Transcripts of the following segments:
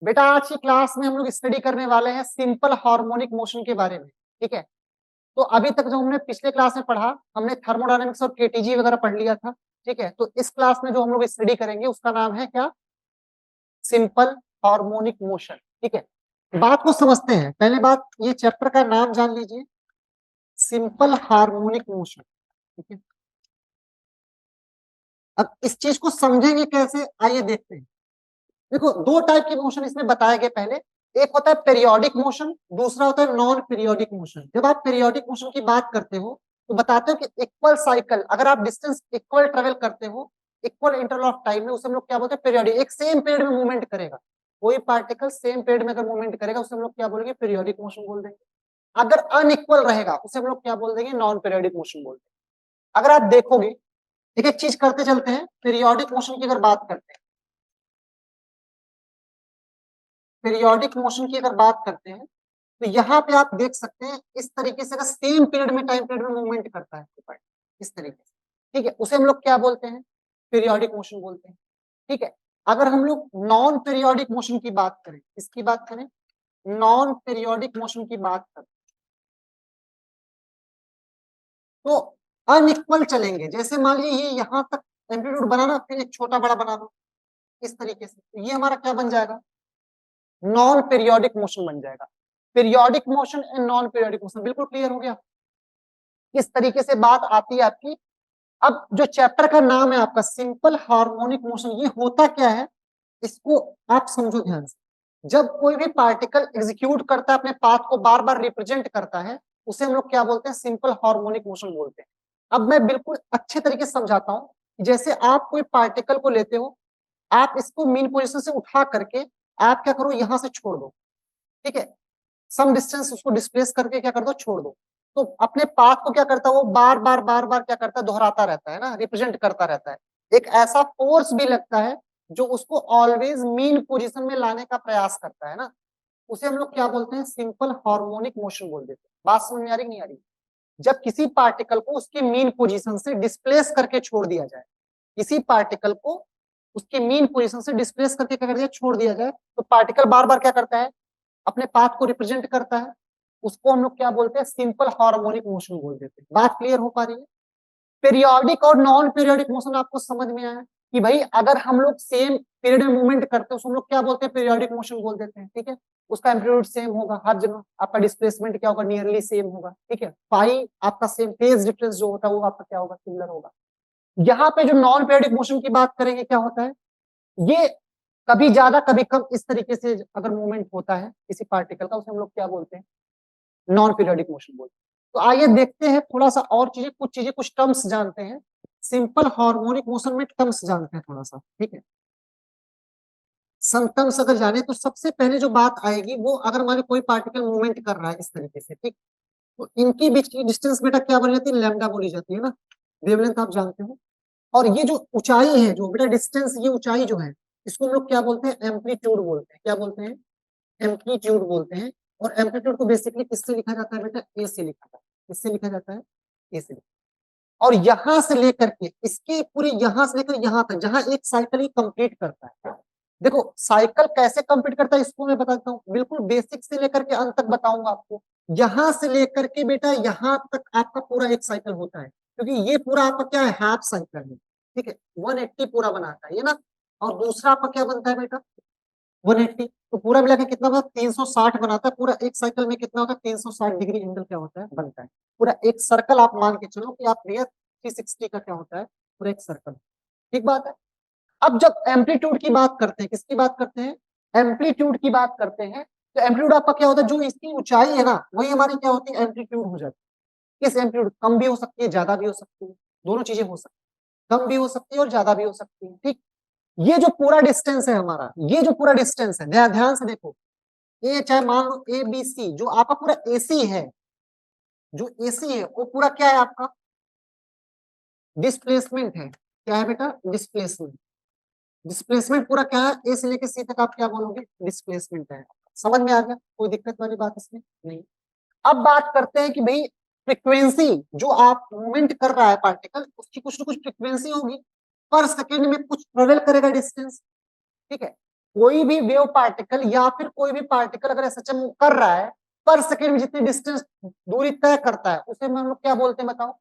बेटा आज की क्लास में हम लोग स्टडी करने वाले हैं सिंपल हार्मोनिक मोशन के बारे में। ठीक है, तो अभी तक जो हमने पिछले क्लास में पढ़ा, हमने थर्मोडायनेमिक्स और केटीजी वगैरह पढ़ लिया था। ठीक है, तो इस क्लास में जो हम लोग स्टडी करेंगे उसका नाम है क्या? Simple harmonic motion. ठीक है, बात को समझते हैं। पहले बात, ये चैप्टर का नाम जान लीजिए, सिंपल हार्मोनिक मोशन। ठीक है, अब इस चीज को समझेंगे कैसे, आइए देखते हैं। देखो, दो टाइप के मोशन इसमें बताए गए। पहले एक होता है पीरियोडिक मोशन, दूसरा होता है नॉन पीरियोडिक मोशन। जब आप पीरियोडिक मोशन की बात करते हो तो बताते हो कि इक्वल साइकिल, अगर आप डिस्टेंस इक्वल ट्रेवल करते हो इक्वल इंटरवल ऑफ टाइम में, उसे हम लोग क्या बोलते हैं? पीरियोडिक। एक सेम पीरियड में मूवमेंट करेगा, कोई पार्टिकल सेम पीरियड में अगर मूवमेंट करेगा उसे हम लोग क्या बोलेंगे? पीरियोडिक मोशन बोल देंगे। अगर अनइक्वल रहेगा उसे हम लोग क्या बोल देंगे? नॉन पीरियोडिक मोशन बोल देंगे। अगर आप देखोगे, एक एक चीज करते चलते हैं। पीरियोडिक मोशन की अगर बात करते हैं, पीरियोडिक मोशन की अगर बात करते हैं तो यहाँ पे आप देख सकते हैं इस तरीके से, अगर सेम पीरियड में, टाइम पीरियड में मूवमेंट करता है इस तरीके से, ठीक है, उसे हम लोग क्या बोलते हैं? पीरियोडिक मोशन बोलते हैं। ठीक है, अगर हम लोग नॉन पीरियोडिक मोशन की बात करें, इसकी बात करें, नॉन पीरियोडिक मोशन की बात करें तो अनइक्वल चलेंगे। जैसे मान लीजिए ये यहाँ तक एम्पलीट्यूड बनाना, फिर एक छोटा बड़ा बना दो इस तरीके से, तो ये हमारा क्या बन जाएगा? नॉन पीरियोडिक मोशन बन जाएगा। Periodic motion and non periodic motion, बिल्कुल क्लियर हो गया किस तरीके से बात आती है आपकी। अब जो चैप्टर का नाम है आपका सिंपल हार्मोनिक मोशन, ये होता क्या है इसको आप समझो ध्यान से। जब कोई भी पार्टिकल एग्जीक्यूट करता है, अपने पाथ को बार बार रिप्रेजेंट करता है, उसे हम लोग क्या बोलते हैं? सिंपल हार्मोनिक मोशन बोलते हैं। अब मैं बिल्कुल अच्छे तरीके से समझाता हूं। जैसे आप कोई पार्टिकल को लेते हो, आप इसको मीन पोजिशन से उठा करके आप क्या करो? यहां से छोड़ दो। ठीक है, सम डिस्टेंस उसको डिस्प्लेस करके क्या कर दो? छोड़ दो। तो अपने पाथ को क्या करता है वो? बार बार क्या करता है? दोहराता रहता है ना, रिप्रेजेंट करता रहता है। एक ऐसा फोर्स भी लगता है जो उसको ऑलवेज मीन पोजीशन में लाने का प्रयास करता है ना, उसे हम लोग क्या बोलते हैं? सिंपल हार्मोनिक मोशन बोल देते हैं। बात समझ में आ रही नहीं आ रही? जब किसी पार्टिकल को उसकी मीन पोजीशन से डिस्प्लेस करके छोड़ दिया जाए, किसी पार्टिकल को उसकी मीन पोजीशन से डिस्प्लेस करके क्या कर दिया? छोड़ दिया जाए, तो पार्टिकल बार बार क्या करता है? अपने पाथ को रिप्रेजेंट करता है। उसको हम लोग क्या बोलते हैं? सिंपल हार्मोनिक मोशन बोल देते हैं। बात क्लियर हो पा रही है? पीरियोडिक और नॉन पीरियोडिक मोशन आपको समझ में आया कि भाई अगर हम लोग सेम पीरियड में मूवमेंट करते हैं उसको हम लोग क्या बोलते हैं? पीरियोडिक मोशन बोल देते हैं। ठीक है, उसका एम्पलीट्यूड सेम होगा हर जगह, आपका डिस्प्लेसमेंट क्या होगा? नियरली सेम होगा। ठीक है, पाई आपका सेम, फेज डिफरेंस जो होता है वो आपका क्या होगा? सिमिलर होगा। यहाँ पे जो नॉन पीरियोडिक मोशन की बात करेंगे, क्या होता है ये? कभी ज्यादा कभी कम इस तरीके से अगर मूवमेंट होता है किसी पार्टिकल का, उसे हम लोग क्या बोलते हैं? नॉन पीरियोडिक मोशन बोलते हैं। तो आइए देखते हैं थोड़ा सा और चीजें, कुछ टर्म्स जानते हैं। सिंपल हार्मोनिक मोशन में टर्म्स जानते हैं थोड़ा सा। ठीक है, सम टर्म्स अगर जाने तो सबसे पहले जो बात आएगी वो, अगर मान लो कोई पार्टिकल मूवमेंट कर रहा है इस तरीके से, ठीक, तो इनके बीच की डिस्टेंस बेटा क्या बन जाती है? लैम्डा बोली जाती है ना, वेवलेंथ आप जानते हो। और ये जो ऊंचाई है, जो बेटा डिस्टेंस, ये ऊंचाई जो है, इसको हम लोग क्या बोलते हैं? एम्पलीट्यूड बोलते हैं। क्या बोलते हैं? एम्पलीट्यूड बोलते हैं। और एम्पलीट्यूड को बेसिकली किससे लिखा जाता है बेटा? ए से लिखा जाता है। किससे लिखा जाता है? ए से। और यहां से लेकर के इसके पूरे, यहां से लेकर यहां तक, जहां एक साइकिल ही कंप्लीट करता है। देखो साइकिल कैसे कंप्लीट करता है इसको मैं बताता हूँ, बिल्कुल बेसिक से लेकर के अंत तक बताऊंगा आपको। यहां से लेकर के बेटा यहां तक आपका पूरा एक साइकिल होता है, क्योंकि ये पूरा आपका क्या है? हाफ साइकिल है। ठीक है, 180 पूरा बनाता है ये ना। और दूसरा आपका क्या बनता है बेटा? 180। तो पूरा मिला के कितना होगा? 360 बनाता है। पूरा एक साइकिल में कितना होता है? 360 डिग्री एंगल क्या होता है? बनता है। पूरा एक सर्कल आप मान के चलो कि आप रियल 360 का क्या होता है? पूरा एक सर्कल। ठीक बात है। अब जब एम्पलीट्यूड की बात करते हैं, किसकी बात करते हैं? एम्पलीट्यूड की बात करते हैं। तो एम्पलीट्यूड आपका क्या होता है? जो इसकी ऊंचाई है ना, वही हमारी क्या होती है? एम्पलीट्यूड हो जाती है। किस एम्पलीट्यूड? कम भी हो सकती है, ज्यादा भी हो सकती है, दोनों चीजें हो सकती है। कम भी हो सकती है और ज्यादा भी हो सकती है। ठीक, ये जो पूरा डिस्टेंस है हमारा, ये जो पूरा डिस्टेंस है, ध्यान से देखो, ये चाहे मान लो ए बी सी, जो आपका पूरा एसी है, जो एसी है वो पूरा क्या है आपका? डिस्प्लेसमेंट है। क्या है बेटा? डिस्प्लेसमेंट। डिस्प्लेसमेंट पूरा क्या है? ए से लेकर सी तक आप क्या बोलोगे? डिस्प्लेसमेंट है। समझ में आ गया? कोई दिक्कत वाली बात इसमें नहीं। अब बात करते हैं कि भाई फ्रिक्वेंसी, जो आप मूवमेंट कर रहा है पार्टिकल, उसकी कुछ ना कुछ फ्रिक्वेंसी होगी। पर सेकेंड में कुछ ट्रेवल करेगा डिस्टेंस। ठीक है, कोई भी वेव पार्टिकल या फिर कोई भी पार्टिकल अगर एसएचएम कर रहा है पर सेकेंड में जितनी डिस्टेंस दूरी तय करता है उसे हम लोग क्या बोलते हैं बताओ,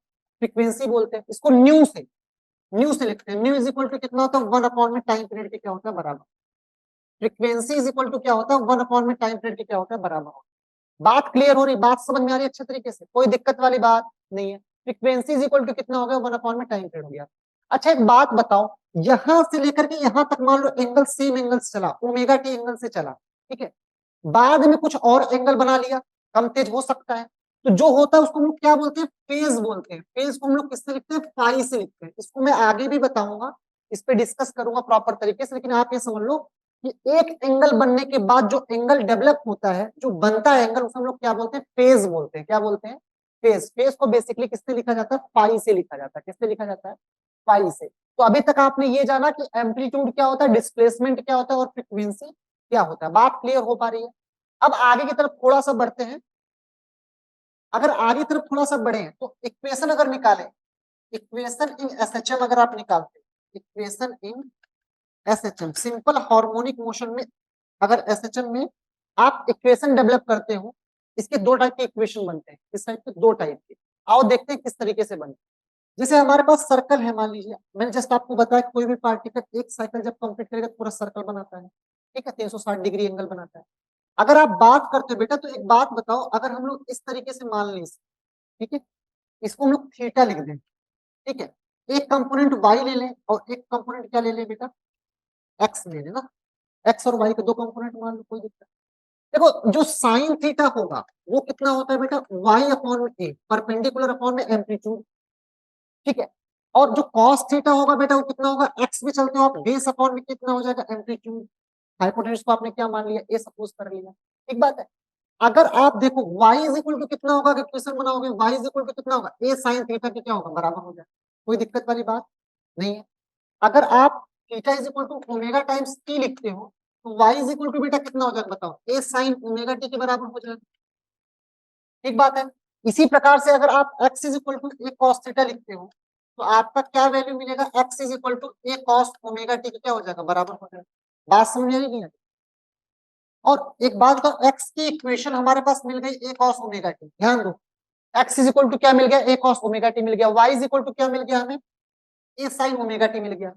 फ्रीक्वेंसी बोलते हैं। इसको न्यू से लिखते हैं। न्यू इज इक्वल टू कितना होता है, 1 में टाइम पीरियड के क्या होता है बराबर। फ्रीक्वेंसी इज इक्वल टू क्या होता है, 1 में टाइम पीरियड के क्या होता है बराबर। बात क्लियर हो रही, बात समझ में आ रही है अच्छे तरीके से, कोई दिक्कत वाली बात नहीं है। फ्रीक्वेंसी इज इक्वल टू कितना हो गया, 1 में टाइम पीरियड हो गया। अच्छा एक बात बताओ, यहां से लेकर के यहां तक मान लो एंगल सेम एंगल से चला, ओमेगा टी एंगल से चला, ठीक है। बाद में कुछ और एंगल बना लिया, कम तेज हो सकता है, तो जो होता है उसको हम लोग क्या बोलते हैं, फेज बोलते हैं। फेज को हम लोग किससे लिखते हैं, फाई से लिखते हैं। इसको मैं आगे भी बताऊंगा, इस पे डिस्कस करूंगा प्रॉपर तरीके से, लेकिन आप ये समझ लो कि एक एंगल बनने के बाद जो एंगल डेवलप होता है, जो बनता है एंगल, उसे हम लोग क्या बोलते हैं, फेज बोलते हैं। क्या बोलते हैं, फेज। फेज को बेसिकली किससे लिखा जाता है, फाई से लिखा जाता है। किससे लिखा जाता है, फाई से। तो अभी तक आपने ये जाना कि एम्पलीट्यूड क्या होता है, डिस्प्लेसमेंट क्या होता है और फ्रीक्वेंसी क्या होता है। बात क्लियर हो पा रही है। अब आगे की तरफ थोड़ा सा बढ़ते हैं। अगर आगे की तरफ थोड़ा सा बढ़े तो इक्वेशन अगर निकालें, इक्वेशन इन एसएचएम अगर आप निकालते, equation in SHM simple harmonic motion में, अगर एसएचएम में आप इक्वेशन डेवलप करते हो, इसके दो टाइप के इक्वेशन बनते हैं। इस टाइप के दो टाइप के, आओ देखते हैं किस तरीके से बनते हैं। जैसे हमारे पास सर्कल है, मान लीजिए मैंने जस्ट आपको बताया कोई भी पार्टिकल एक साइकिल जब कंप्लीट करेगा तो पूरा सर्कल बनाता है, ठीक है, 360 डिग्री एंगल बनाता है। अगर आप बात करते हो बेटा, तो एक बात बताओ, अगर हम लोग इस तरीके से मान लें, ठीक है, इसको हम लोग थीटा लिख दें, ठीक है, एक कंपोनेंट वाई ले लें और एक कंपोनेंट क्या ले लें बेटा, एक्स ले लें ना। एक्स और वाई के दो कंपोनेंट मान लो, कोई दिक्कत। देखो जो साइन थीटा होगा वो कितना होता है बेटा, वाई अपॉन में ए, परपेंडिकुलर अपॉन में एम्पलीट्यूड, ठीक है। और जो कॉस थीटा होगा बेटा वो कितना होगा, एक्स में चलते हो आप, बेस अपॉन में कितना हो जाएगा, एम्पलीट्यूड। हाइपोटेन्यूज को आपने क्या मान लिया, ए सपोज कर लिया। एक बात है, अगर आप देखो y इज इक्वल टू कितना होगा, अगर क्वेश्चन बनाओगे y इज इक्वल टू कितना होगा, a sin थीटा के क्या होगा, बराबर हो जाए। कोई दिक्कत वाली बात नहीं है। अगर आप theta is equal to omega times t लिखते हो, तो y इज इक्वल टू बेटा कितना हो जाएगा बताओ, a sin ओमेगा t के बराबर हो जाएगा। ठीक बात है। इसी प्रकार से अगर आप x is equal to a cos theta लिखते हो, तो आपका क्या वैल्यू मिलेगा, x is equal to a cos omega t के क्या हो जाएगा, बराबर हो जाएगा। बात समझ में नहीं है। और एक बात बताओ, x की इक्वेशन हमारे पास मिल गई a cos ओमेगा t, ध्यान दो, x इज इक्वल टू क्या मिल गया, a cos ओमेगा t मिल गया, y इज इक्वल टू क्या मिल गया हमें, a sin ओमेगा t मिल गया।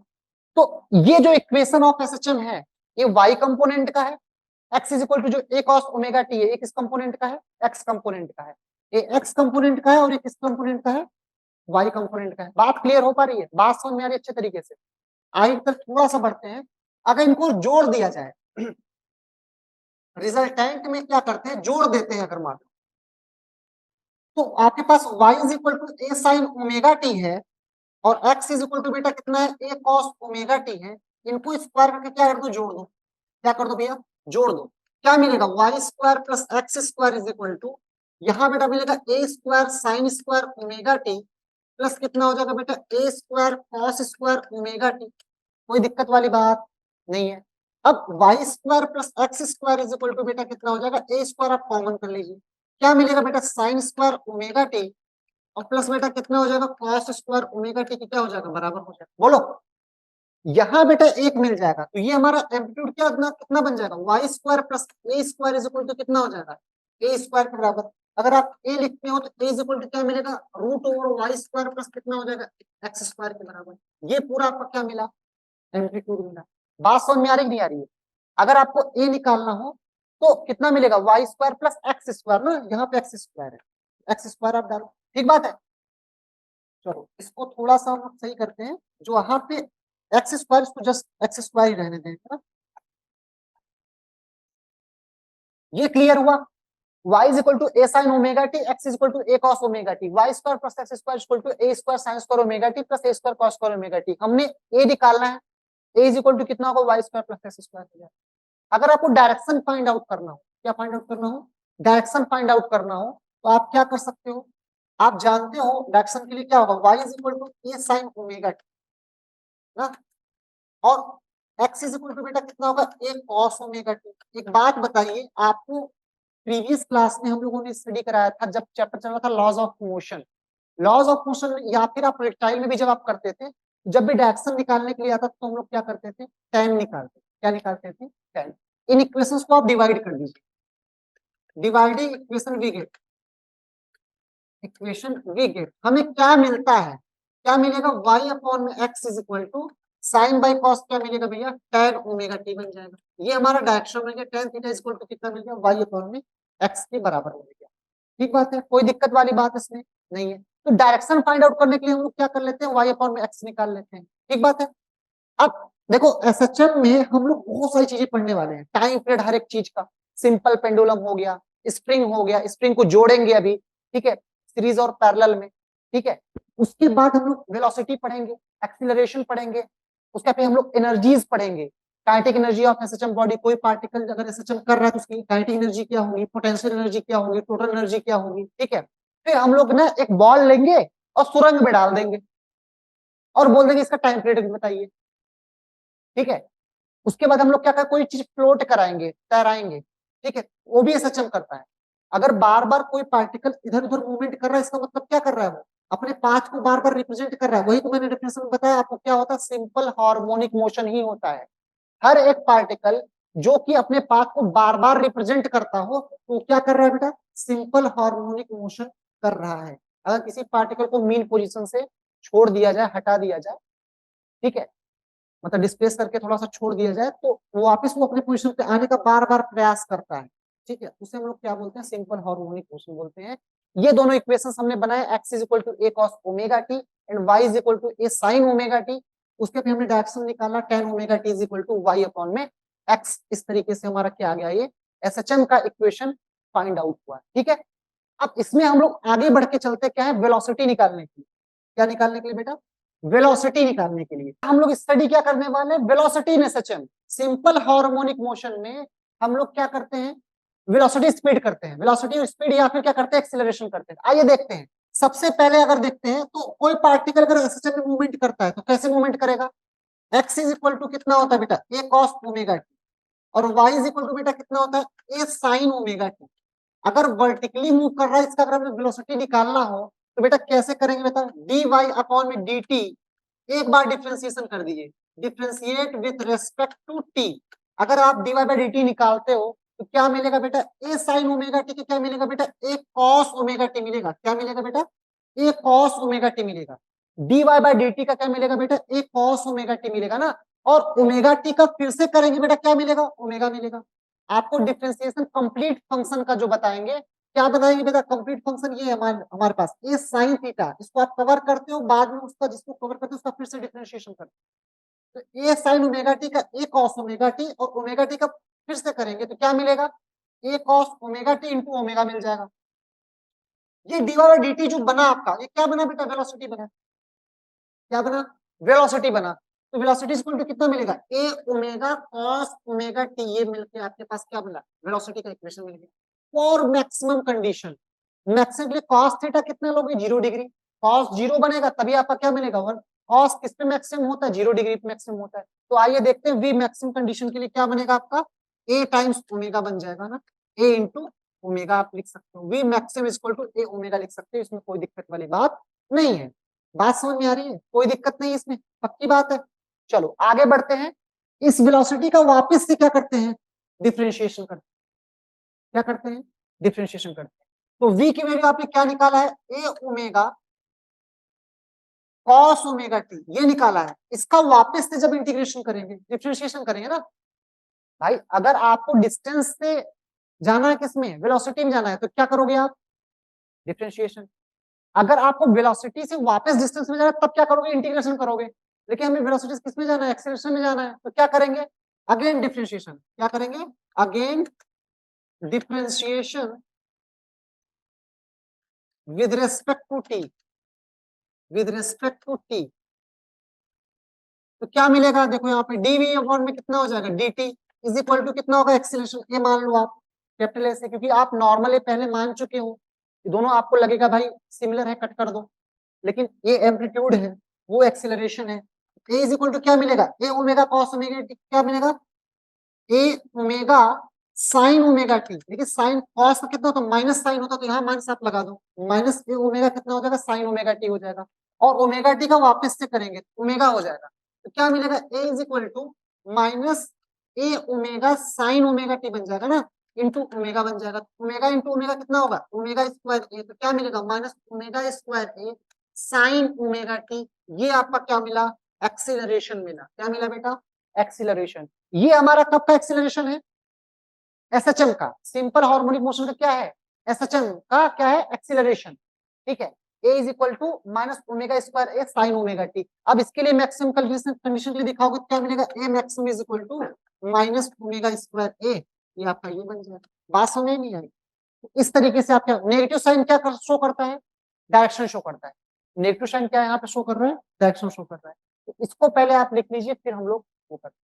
तो ये जो इक्वेशन ऑफ एसएचएम है ये y कंपोनेंट का है, x इज इक्वल टू जो a cos ओमेगा t है ये किस कंपोनेंट का है, x कंपोनेंट का है। ये x कंपोनेंट का है और ये किस कंपोनेंट का है, y कंपोनेंट का है। बात क्लियर हो पा रही है, बात समझ में आ रही है अच्छे तरीके से। आगे तक थोड़ा सा बढ़ते हैं। अगर इनको जोड़ दिया जाए, रिजल्टेंट में क्या करते हैं, जोड़ देते हैं अगर मान, तो आपके पास y is equal to a sin omega t है और x इज इक्वल टू बेटा कितना है, a cos ओमेगा t है। इनको स्क्वायर करके क्या कर दो, जोड़ दो। क्या कर दो भैया, जोड़ दो। क्या मिलेगा, Y square plus x square is equal to, यहाँ बेटा मिलेगा A square sine square omega T plus कितना हो जाएगा बेटा, A square cos square omega T. कोई दिक्कत वाली बात नहीं है। अब Y square plus x square is equal to बेटा कितना हो जाएगा, ए स्क्वायर आप कॉमन कर लीजिए, क्या मिलेगा बेटा, साइन स्क्वायर ओमेगा टी और प्लस बेटा कितना हो जाएगा, कॉस स्क्वायर ओमेगा टी क्या हो जाएगा, बराबर हो जाएगा। बोलो, यहाँ बेटा एक मिल जाएगा, तो ये हमारा एम्पलीट्यूड क्या कितना बन जाएगा, Y square plus A square is equal to कितना हो जाएगा, ए स्क्वायर के बराबर। अगर आप ए लिखते हो तो ए इज इक्वल टू क्या मिलेगा, root over Y square plus कितना हो जाएगा, एक्स स्क्वायर के बराबर। ये पूरा आपको क्या मिला, एम्पलीट्यूड मिला। बात समझ में आ रही नहीं आ रही है। अगर आपको ए निकालना हो तो कितना मिलेगा, Y square plus x square ना, यहाँ पे एक्स स्क्वायर है, एक्स स्क्वायर आप डालो। ठीक बात है। चलो इसको थोड़ा सा हम सही करते हैं, जो यहाँ पे एक्स स्क्वायर, इसको जस्ट एक्स स्क्वायर ही रहने दें ना। ये क्लियर हुआ, y is equal to A sine omega T, X is equal to A cos omega T, Y square plus x square equal to A square sine square omega T plus A square cos square omega T. हमने A निकालना है, A is equal to कितना होगा, y square plus x square हो जाएगा। अगर आपको direction find out करना हो, क्या फाइंड आउट करना हो, डायरेक्शन फाइंड आउट करना हो, तो आप क्या कर सकते हो, आप जानते हो डायरेक्शन के लिए क्या होगा, y is equal to A sine omega t ना, और x इज इक्वल टू बेटा कितना होगा, ए कॉस ओमेगा टी। एक बात बताइए, आपको प्रीवियस क्लास में हम लोगों ने स्टडी कराया था जब चैप्टर चल रहा था laws of motion, laws of motion, या फिर आप प्रोजेक्टाइल में भी जब आप करते थे जब भी डायरेक्शन निकालने के लिए आता तो हम लोग क्या करते थे, tan निकालते, क्या निकालते थे, tan। इन इक्वेशंस को आप डिवाइड कर दीजिए, dividing equation we get, equation we get हमें क्या मिलता है, क्या मिलेगा, y अपॉन में x is equal to sine by cos, क्या मिलेगा भैया, tan ओमेगा t बन जाएगा। ये हमारा डायरेक्शन बन गया, tan theta is equal to कितना मिल गया, y अपॉन में x के बराबर मिल गया। ठीक बात है, कोई दिक्कत वाली बात इसमें नहीं है। तो डायरेक्शन फाइंड आउट करने के लिए हम लोग क्या कर लेते हैं, y अपॉन में x निकाल लेते हैं। ठीक बात है। अब देखो एसएचएम में हम लोग बहुत सारी चीजें पढ़ने वाले हैं, टाइम पीरियड हर एक चीज का, सिंपल पेंडुलम हो गया, स्प्रिंग हो गया, स्प्रिंग को जोड़ेंगे अभी, ठीक है, सीरीज और पैरेलल में, ठीक है। उसके बाद हम लोग वेलोसिटी पढ़ेंगे, एक्सीलरेशन पढ़ेंगे, उसके बाद हम लोग एनर्जीज पढ़ेंगे, kinetic energy of SHM body, कोई पार्टिकल अगर एसएचएम कर रहा है तो उसकी काइनेटिक एनर्जी क्या होगी, पोटेंशियल एनर्जी क्या होगी, टोटल एनर्जी क्या होगी, ठीक है। फिर हम लोग ना एक बॉल लेंगे और सुरंग में डाल देंगे और बोल देंगे इसका टाइम पीरियड बताइए, ठीक है। उसके बाद हम लोग क्या कर, कोई चीज फ्लोट कराएंगे, तैराएंगे, ठीक है, वो भी एसएचएम करता है। अगर बार बार कोई पार्टिकल इधर उधर मूवमेंट कर रहा है, इसका मतलब क्या कर रहा है, वो अपने पाथ को बार बार रिप्रेजेंट कर रहा है। वही तो मैंने डेफिनेशन में बताया आपको, क्या होता है, सिंपल हार्मोनिक मोशन ही होता है। हर एक पार्टिकल जो कि अपने पाथ को बार बार रिप्रेजेंट करता हो तो क्या कर रहा है बेटा, सिंपल हार्मोनिक मोशन कर रहा है। अगर किसी पार्टिकल को मीन पोजीशन से छोड़ दिया जाए, हटा दिया जाए, ठीक है, मतलब डिस्प्लेस करके थोड़ा सा छोड़ दिया जाए, तो वो वापस वो अपने पोजीशन पे आने का बार बार प्रयास करता है, ठीक है, उसे हम लोग क्या बोलते हैं, सिंपल हार्मोनिक मोशन बोलते हैं। ये दोनों इक्वेशंस हमने बनाए, x is equal to a cos omega t and y is equal to a sin omega t। उसके पे हमने डायरेक्शन निकाला, tan omega t is equal to y upon में x। इस तरीके से हमारा क्या आ गया, ये एसएचएम का इक्वेशन फाइंड आउट हुआ, ठीक है। अब इसमें हम लोग आगे बढ़ के चलते, क्या है, वेलोसिटी निकालने के लिए। क्या निकालने के लिए बेटा, वेलोसिटी निकालने के लिए हम लोग स्टडी क्या करने वाले हैं, वेलोसिटी इन एसएचएम। सिंपल हार्मोनिक मोशन में हम लोग क्या करते हैं, वेलोसिटी स्पीड करते हैं, वेलोसिटी और स्पीड, या फिर क्या करते हैं, एक्सीलरेशन करते हैं। आइए देखते हैं। सबसे पहले अगर देखते हैं तो कोई पार्टिकल अगर एसएचएम में मूवमेंट करता है तो कैसे मूवमेंट करेगा, x इज इक्वल टू कितना होता है बेटा, a cos ओमेगा t, और y इज इक्वल टू बेटा कितना होता है, a sin ओमेगा t। अगर वर्टिकली मूव कर रहा है, इसका अगर हमें वेलोसिटी निकालना हो तो बेटा कैसे करेंगे, बेटा dy अपॉन में dt, एक बार डिफरेंशिएशन कर दीजिए, differentiate with respect to t। अगर आप dy बाय dt निकालते हो तो क्या मिलेगा बेटा, a sin ओमेगा t के क्या मिलेगा बेटा, a cos ओमेगा t मिलेगा। क्या मिलेगा बेटा, a cos ओमेगा t मिलेगा। dy बाय dt का क्या मिलेगा बेटा, a cos ओमेगा t मिलेगा ना। और ओमेगा t का फिर से करेंगे बेटा, क्या मिलेगा, ओमेगा मिलेगा। आपको डिफरेंशिएशन कंप्लीट फंक्शन का जो बताएंगे, क्या बताएंगे बेटा, कंप्लीट फंक्शन ये हमारे पास ए साइन थीटा, इसको आप कवर करते हो, बाद में उसका जिसको कवर करते हो उसका फिर से डिफरेंशिएशन करते हो। तो ए साइन ओमेगा टी का ए कॉस ओमेगा टी, और ओमेगा टी का फिर से करेंगे तो क्या मिलेगा, A cos omega T into omega मिल जाएगा। ये डी वाई डी टी जो बना आपका, ये क्या बना बेटा, वेलोसिटी बना। क्या बना, वेलोसिटी बना। तो वेलोसिटी इक्वल टू कितना मिलेगा, ए ओमेगा कॉस ओमेगा टी, ये मिलके आपके पास क्या मिला, वेलोसिटी का इक्वेशन मिल गया। फॉर मैक्सिमम कंडीशन, मैक्सिमम के लिए कॉस थीटा कितना लोगे, 0 डिग्री, कॉस 0 बनेगा तभी आपका क्या मिलेगा 1। कॉस किस पे मैक्सिमम होता है, 0 डिग्री पे मैक्सिमम होता है। तो आइए देखते हैं वी मैक्सिमम कंडीशन के लिए क्या बनेगा आपका, ए टाइम्स ओमेगा बन जाएगा ना, ए इंटू ओमेगा आप लिख सकते हो, v maximum equal to a omega लिख सकते हो, इसमें कोई दिक्कत वाली बात नहीं है। बात समझ में आ रही है, कोई दिक्कत नहीं इसमें, पक्की बात है। चलो आगे बढ़ते हैं, इस वेलोसिटी का वापस से क्या करते हैं, डिफरेंशिएशन करते हैं। क्या करते हैं, डिफरेंशिएशन करते हैं। तो v की वैल्यू आपने क्या निकाला है, ए ओमेगा कॉस ओमेगा टी, ये निकाला है। इसका वापस से जब इंटीग्रेशन करेंगे, डिफरेंशिएशन करेंगे ना भाई, अगर आपको डिस्टेंस से जाना है, किसमें, वेलोसिटी में जाना है, तो क्या करोगे आप, डिफरेंशिएशन। अगर आपको वेलोसिटी से वापस डिस्टेंस में जाना है तब क्या करोगे, इंटीग्रेशन करोगे। लेकिन हमें वेलोसिटी किस में जाना है, एक्सेलरेशन में जाना है, तो क्या करेंगे, अगेन डिफरेंशिएशन। क्या करेंगे, again differentiation with respect to t, with respect to t. तो क्या मिलेगा, देखो यहाँ पे dv अपॉन में कितना हो जाएगा, dt इज इक्वल टू कितना होगा, एक्सीलरेशन ए मान लो आप, कैपिटल ए से, क्योंकि आप नॉर्मली पहले मान चुके हो, दोनों आपको लगेगा भाई सिमिलर है, कट कर दो। लेकिन ये एम्पलीट्यूड है, वो एक्सीलरेशन है। ए इज इक्वल टू क्या मिलेगा, ए ओमेगा कॉस ओमेगा टी, क्या मिलेगा, ए ओमेगा साइन ओमेगा टी। देखिए साइन कॉस का कितना होता है, माइनस साइन होता है, तो यहाँ माइनस आप लगा दो, माइनस ए ओमेगा कितना हो जाएगा, साइन ओमेगा टी हो जाएगा। और ओमेगा टी का वापस से करेंगे तो ओमेगा हो जाएगा, तो क्या मिलेगा, A is equal to minus A omega sine omega T बन जाएगा ना, इंटू ओमेगा बन जाएगा, ओमेगा इंटू ओमेगा कितना होगा, ओमेगा स्क्वायर ए, तो क्या मिलेगा minus omega square A sine omega T, ये आपका क्या मिला, एक्सीलरेशन मिला, क्या मिला बेटा, एक्सीलरेशन। ये हमारा कब का एक्सीलरेशन है, एसएचएम का, सिंपल हार्मोनिक मोशन का क्या है, एसएचएम का क्या है, एक्सीलरेशन, ठीक है। A is equal to minus omega square A sine omega T. अब इसके लिए मैक्सिमम कंडीशन के लिए दिखाओगे तो क्या मिलेगा, A maximum is equal to minus omega square A, ये आपका ये बन जाएगा। बात समझ नहीं आई, इस तरीके से आपका नेगेटिव साइन क्या शो करता है, डायरेक्शन शो करता है, नेगेटिव साइन क्या यहाँ पे शो कर रहा है, डायरेक्शन शो कर रहा है। तो इसको पहले आप लिख लीजिए, फिर हम लोग वो करते हैं।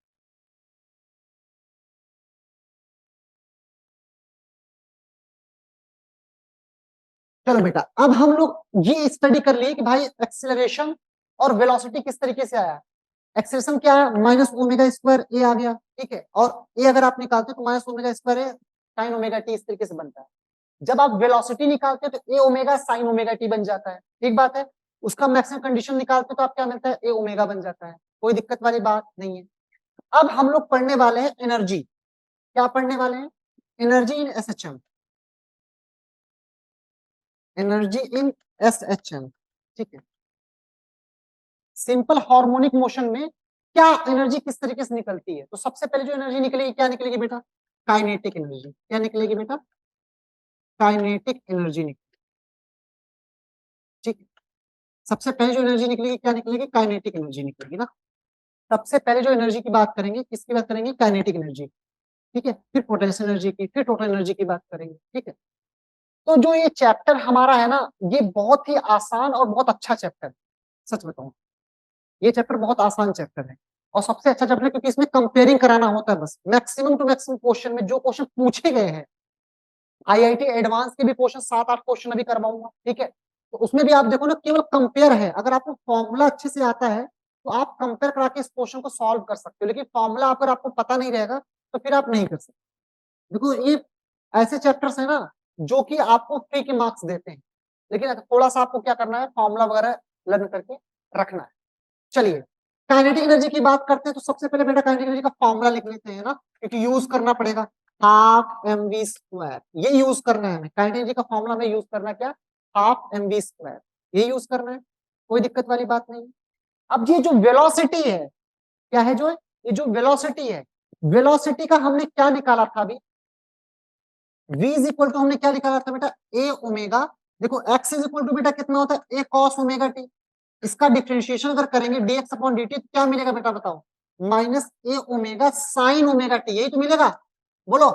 चलो बेटा, अब हम लोग ये स्टडी कर लिए कि भाई एक्सेलरेशन और वेलोसिटी किस तरीके से आया। एक्सेलरेशन क्या है, माइनस ओमेगा स्क्वायर ए आ गया, ठीक है, और ए अगर आप निकालते हो तो minus omega square A sine omega T, इस तरीके से बनता है। जब आप वेलोसिटी निकालते हो तो ए ओमेगा साइन ओमेगा टी बन जाता है, ठीक बात है। उसका मैक्सिमम कंडीशन निकालते हो तो आप क्या मिलता है, ए ओमेगा बन जाता है, कोई दिक्कत वाली बात नहीं है। अब हम लोग पढ़ने वाले हैं एनर्जी, क्या पढ़ने वाले हैं, energy in SHM, energy in SHM, ठीक है। सिंपल हार्मोनिक मोशन में क्या एनर्जी किस तरीके से निकलती है, तो सबसे पहले जो एनर्जी निकलेगी क्या निकलेगी बेटा, काइनेटिक एनर्जी, क्या निकलेगी बेटा, काइनेटिक एनर्जी निकलेगी, ठीक है। सबसे पहले जो एनर्जी निकलेगी क्या निकलेगी, काइनेटिक एनर्जी निकलेगी ना। सबसे पहले जो एनर्जी की बात करेंगे किसकी बात करेंगे, काइनेटिक एनर्जी, ठीक है, फिर पोटेंशियल एनर्जी की, फिर टोटल एनर्जी की बात करेंगे, ठीक है। तो जो ये चैप्टर हमारा है ना, ये बहुत ही आसान और बहुत अच्छा चैप्टर है, सच बताऊं ये चैप्टर बहुत आसान चैप्टर है और सबसे अच्छा चैप्टर है, क्योंकि इसमें कंपेयरिंग कराना होता है बस, मैक्सिमम टू मैक्सिमम क्वेश्चन में जो क्वेश्चन पूछे गए हैं, आईआईटी एडवांस के भी क्वेश्चन 7-8 क्वेश्चन अभी करवाऊंगा, ठीक है। तो उसमें भी आप देखो ना, केवल कंपेयर है, अगर आपको फॉर्मूला अच्छे से आता है तो आप कंपेयर करा के इस क्वेश्चन को सॉल्व कर सकते हो, लेकिन फॉर्मूला अगर आपको पता नहीं रहेगा तो फिर आप नहीं कर सकते। देखो ये ऐसे चैप्टर्स है ना जो कि आपको फ्री के मार्क्स देते हैं, लेकिन थोड़ा सा आपको क्या करना है, फॉर्मूला वगैरह लर्न करके रखना है। चलिए काइनेटिक एनर्जी की बात करते हैं, तो सबसे पहले बेटा काइनेटिक एनर्जी का फॉर्मूला लिख लेते हैं ना, क्योंकि यूज करना पड़ेगा, हाफ एम वी स्क्वायर, ये यूज करना है हमें, काइनेटिक एनर्जी का फॉर्मूला में यूज करना क्या, हाफ एम वी स्क्वायर, ये यूज करना है, कोई दिक्कत वाली बात नहीं। अब ये जो वेलोसिटी है, क्या है जो, ये जो वेलोसिटी है, वेलोसिटी का हमने क्या निकाला था अभी, v इज इक्वल टू हमने क्या निकाला था बेटा, ए ओमेगा, देखो x इज इक्वल टू बेटा कितना होता है, ए कॉस ओमेगा टी, इसका डिफरेंशिएशन अगर करेंगे dx अपॉन dt क्या मिलेगा बेटा बताओ, माइनस ए ओमेगा साइन ओमेगा टी, यही तो मिलेगा, बोलो।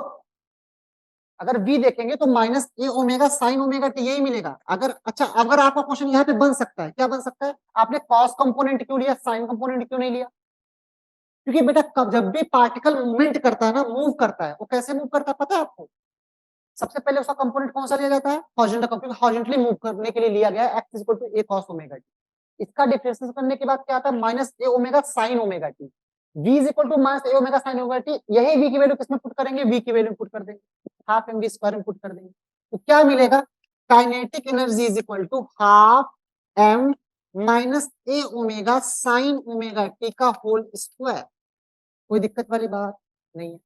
अगर v देखेंगे तो माइनस ए ओमेगा साइन ओमेगा टी, यही मिलेगा। अगर अच्छा, अगर आपका क्वेश्चन यहाँ पे बन सकता है, क्या बन सकता है, आपने कॉस कंपोनेंट क्यों लिया, साइन कंपोनेंट क्यों नहीं लिया, क्योंकि बेटा जब भी पार्टिकल मूवमेंट करता है ना, मूव करता है, वो कैसे मूव करता है पता है आपको, सबसे पहले उसका कंपोनेंट कौन सा लिया जाता है, हॉरिजॉन्टल कंपोनेंट, हॉरिजॉन्टली मूव करने के लिए लिया गया है x equal to a cos omega t. इसका डिफरेंशिएशन करने के बाद क्या आता है, minus A omega sine omega t, v is equal to minus A omega sine omega T, यही v की वैल्यू किसमें पुट करेंगे, v की वैल्यू पुट कर देंगे, हाफ एम वी स्क्वायर में पुट कर देंगे, तो क्या मिलेगा, kinetic energy is equal to half m minus A omega sine omega T का होल स्क्वायर, कोई दिक्कत वाली बात नहीं है।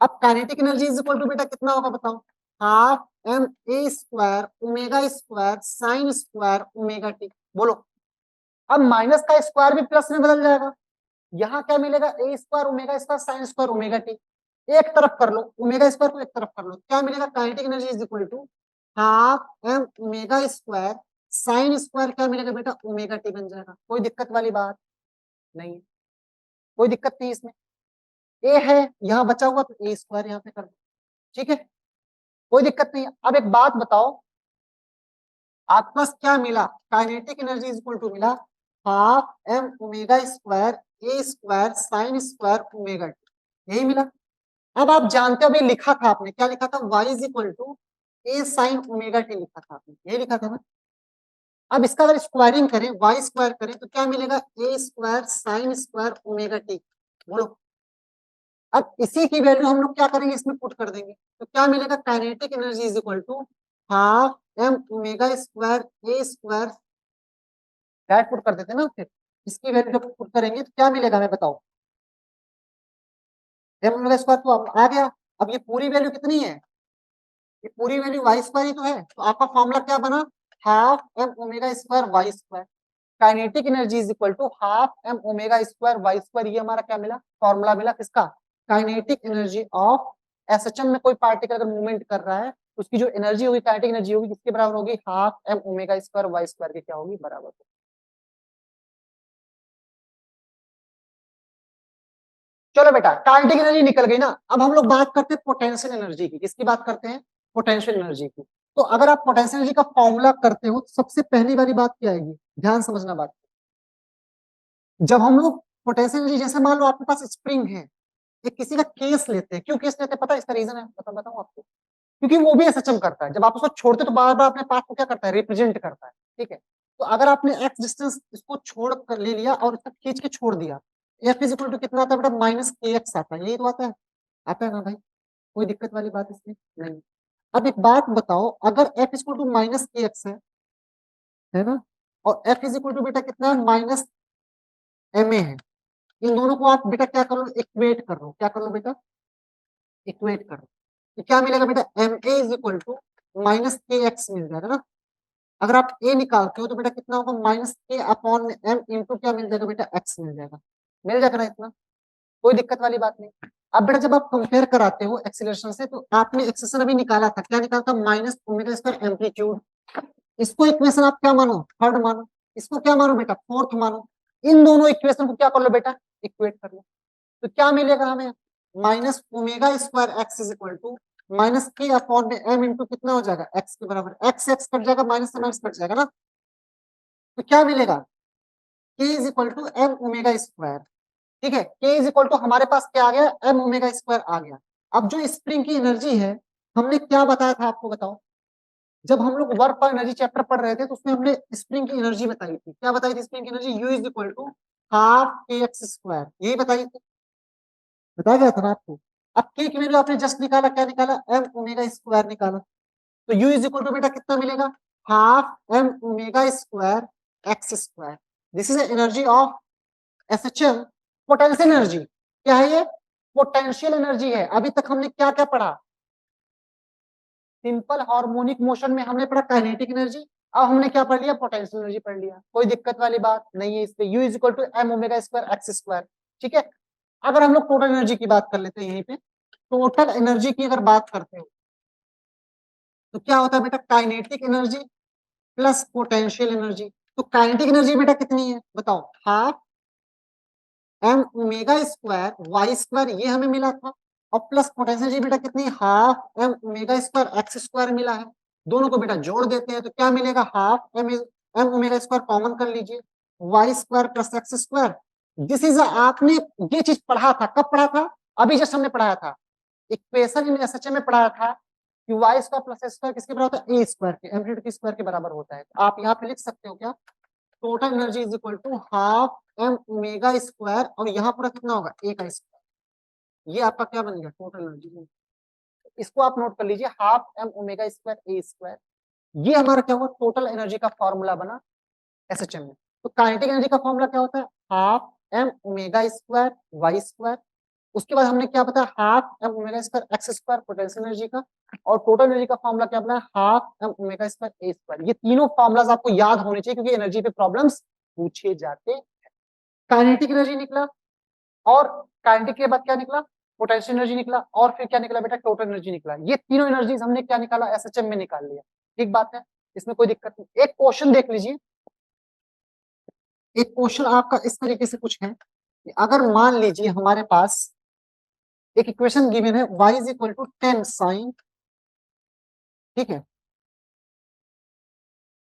अब kinetic energy is equal to बेटा कितना होगा बताओ, half m a square omega square sine square omega T, बोलो। अब माइनस का स्क्वायर भी प्लस में बदल जाएगा, यहाँ क्या मिलेगा, A square omega square sine square omega T, एक तरफ कर लो, ओमेगा स्क्वायर को एक तरफ कर लो, क्या मिलेगा, kinetic energy is equal to half M omega square sine square, क्या मिलेगा बेटा, ओमेगा टी बन जाएगा, कोई दिक्कत वाली बात नहीं है, कोई दिक्कत नहीं इसमें। ए है यहाँ बचा हुआ तो ए स्क्वायर यहाँ पे कर दो, ठीक है, कोई दिक्कत नहीं है। अब एक बात बताओ, आपके पास क्या मिला, kinetic energy is equal to मिला हाफ एम ओमेगा स्क्वायर ए square sine square omega T, यही मिला। अब आप जानते हो अभी लिखा था आपने, क्या लिखा था, y is equal to A sine omega t लिखा था आपने, यही लिखा था ना। अब इसका अगर स्क्वायरिंग करें, y स्क्वायर करें तो क्या मिलेगा, A square sine square omega T, बोलो। अब इसी की वैल्यू हम लोग क्या करेंगे, इसमें पुट कर देंगे, तो क्या मिलेगा, kinetic energy is equal to half M omega square A square that put कर देते हैं ना, फिर इसकी वैल्यू जब पुट करेंगे तो क्या मिलेगा हमें बताओ, एम ओमेगा स्क्वायर तो आ गया। अब ये पूरी वैल्यू कितनी है, ये पूरी वैल्यू वाई स्क्वायर ही तो है, तो आपका फॉर्मूला क्या बना, half M omega square y square. Kinetic energy is equal to half M omega square y square, ये हमारा क्या मिला, फॉर्मूला मिला किसका, काइनेटिक एनर्जी ऑफ एसएचएम में कोई पार्टिकल अगर मूवमेंट कर रहा है उसकी जो एनर्जी होगी, काइनेटिक एनर्जी होगी, किसके बराबर होगी, half M omega square y square के क्या होगी, बराबर होगी। चलो बेटा काइनेटिक एनर्जी निकल गई ना, अब हम लोग बात करते हैं पोटेंशियल एनर्जी की, किसकी बात करते हैं, पोटेंशियल एनर्जी की। तो अगर आप पोटेंशियल एनर्जी का फॉर्मूला करते हो तो सबसे पहली वाली बात क्या आएगी, ध्यान समझना बात, जब हम लोग पोटेंशियल एनर्जी, जैसे मान लो आपके पास स्प्रिंग है, एक किसी का केस लेते हैं, क्यों केस लेते हैं पता है, इसका रीजन है, बताऊं आपको, क्योंकि वो भी एसएचएम करता है, जब आप उसको छोड़ते तो बार बार अपने पाथ को क्या करता है, रिप्रेजेंट करता है, ठीक है। तो अगर आपने एक्स डिस्टेंस इसको छोड़ कर ले लिया और इसको खींच के छोड़ दिया, एफ इज इक्वल टू कितना आता है बेटा, माइनस के एक्स आता है, यही तो आता है ना भाई, कोई दिक्कत वाली बात इसमें नहीं। अब एक बात बताओ, अगर F is equal to minus k x है ना, और एफ इज इक्वल टू बेटा कितना है, माइनस एम ए है, इन दोनों को आप बेटा क्या करो, इक्वेट कर लो, क्या कर लो बेटा, इक्वेट कर लो, तो क्या मिलेगा बेटा, m a is equal to minus k x मिल जाएगा ना। अगर आप ए निकालते हो तो बेटा कितना होगा, माइनस के अपॉन में एम इंटू क्या मिल जाएगा बेटा, एक्स मिल जाएगा ना इतना, कोई दिक्कत वाली बात नहीं। अब बेटा जब आप कंपेयर कराते हो एक्सीलरेशन से, तो आपने एक्सेलरेशन अभी निकाला था, क्या निकाला था, माइनस ओमेगा स्क्वायर एम्पलीट्यूड, इसको इक्वेशन आप क्या मानो, थर्ड मानो, इसको क्या मानो बेटा, फोर्थ मानो, इन दोनों इक्वेशन को क्या कर लो बेटा, इक्वेट कर लो, तो क्या मिलेगा हमें, minus omega square x is equal to minus k upon में एम इंटू कितना हो जाएगा, एक्स के बराबर, एक्स एक्स कट जाएगा, माइनस से माइनस कट जाएगा ना, तो क्या मिलेगा, k is equal to m omega square, ठीक है, के इज इक्वल टू हमारे पास क्या आ गया, एम ओमेगा स्क्वायर आ गया। अब जो स्प्रिंग की एनर्जी है, हमने क्या बताया था आपको बताओ, जब हम लोग वर्क पर एनर्जी चैप्टर पढ़ रहे थे तो उसमें हमने स्प्रिंग की एनर्जी बताई थी, क्या बताई थी स्प्रिंग की energy, U is equal to half k x square, यही बताई थी, बताया गया था ना आपको। अब के की वैल्यू आपने जस्ट निकाला, क्या निकाला, एम ओमेगा स्क्वायर निकाला, तो यू इज इक्वल टू बेटा कितना मिलेगा, half M omega square x square, this is energy of SHL, potential energy, क्या है ये, पोटेंशियल एनर्जी है। अभी तक हमने क्या क्या पढ़ा, सिंपल हार्मोनिक मोशन में हमने पढ़ा काइनेटिक एनर्जी, अब हमने क्या पढ़ लिया, पोटेंशियल एनर्जी पढ़ लिया, कोई दिक्कत वाली बात नहीं है इसमें, U is equal to m omega square x square, ठीक है। अगर हम लोग टोटल एनर्जी की बात कर लेते हैं यहीं पे, टोटल एनर्जी की अगर बात करते हो तो क्या होता है बेटा, kinetic energy plus potential energy, तो काइनेटिक एनर्जी बेटा कितनी है बताओ, half M omega square y square, ये हमें मिला था, और प्लस पोटेंशियल एनर्जी बेटा कितनी, half M omega square x square मिला है, दोनों को बेटा जोड़ देते हैं तो क्या मिलेगा, half m m omega square common कर लीजिए, y square plus x square, this is, आपने ये चीज पढ़ा था, कब पढ़ा था, अभी जस्ट हमने पढ़ाया था, इक्वेशन इन एसएचएम में पढ़ाया था कि y square plus x square किसके बराबर होता है, ए स्क्वायर के, एम्पलीट्यूड के स्क्वायर के बराबर होता है, तो आप यहाँ पे लिख सकते हो क्या, total energy is equal to half M omega square, और यहाँ पूरा कितना होगा, ए का स्क्वायर, ये आपका क्या बन गया, टोटल एनर्जी, इसको आप नोट कर लीजिए, हाफ एम ओमेगा स्क्वायर ए स्क्वायर, ये हमारा क्या हुआ, टोटल एनर्जी का फॉर्मूला बना एसएचएम में। तो काइनेटिक एनर्जी का फॉर्मूला क्या होता है, half M omega square y square, उसके बाद हमने क्या बताया, half M omega square x square potential energy का, और टोटल एनर्जी का फॉर्मूला क्या बनाया, हाफ एम ओमेगा स्क्वायर ए स्क्वायर, ये तीनों फॉर्मुलाज आपको याद होने चाहिए क्योंकि एनर्जी पे प्रॉब्लम्स पूछे जाते हैं। काइनेटिक एनर्जी निकला, और काइनेटिक के बाद क्या निकला, पोटेंशियल एनर्जी निकला, और फिर क्या निकला बेटा, टोटल एनर्जी निकला, ये तीनों एनर्जीज हमने क्या निकाला, एसएचएम में निकाल लिया, ठीक बात है, इसमें कोई दिक्कत नहीं। एक क्वेश्चन देख लीजिए, एक क्वेश्चन आपका इस तरीके से कुछ है, अगर मान लीजिए हमारे पास एक इक्वेशन गिवन है, y is equal to 10 sine, ठीक है,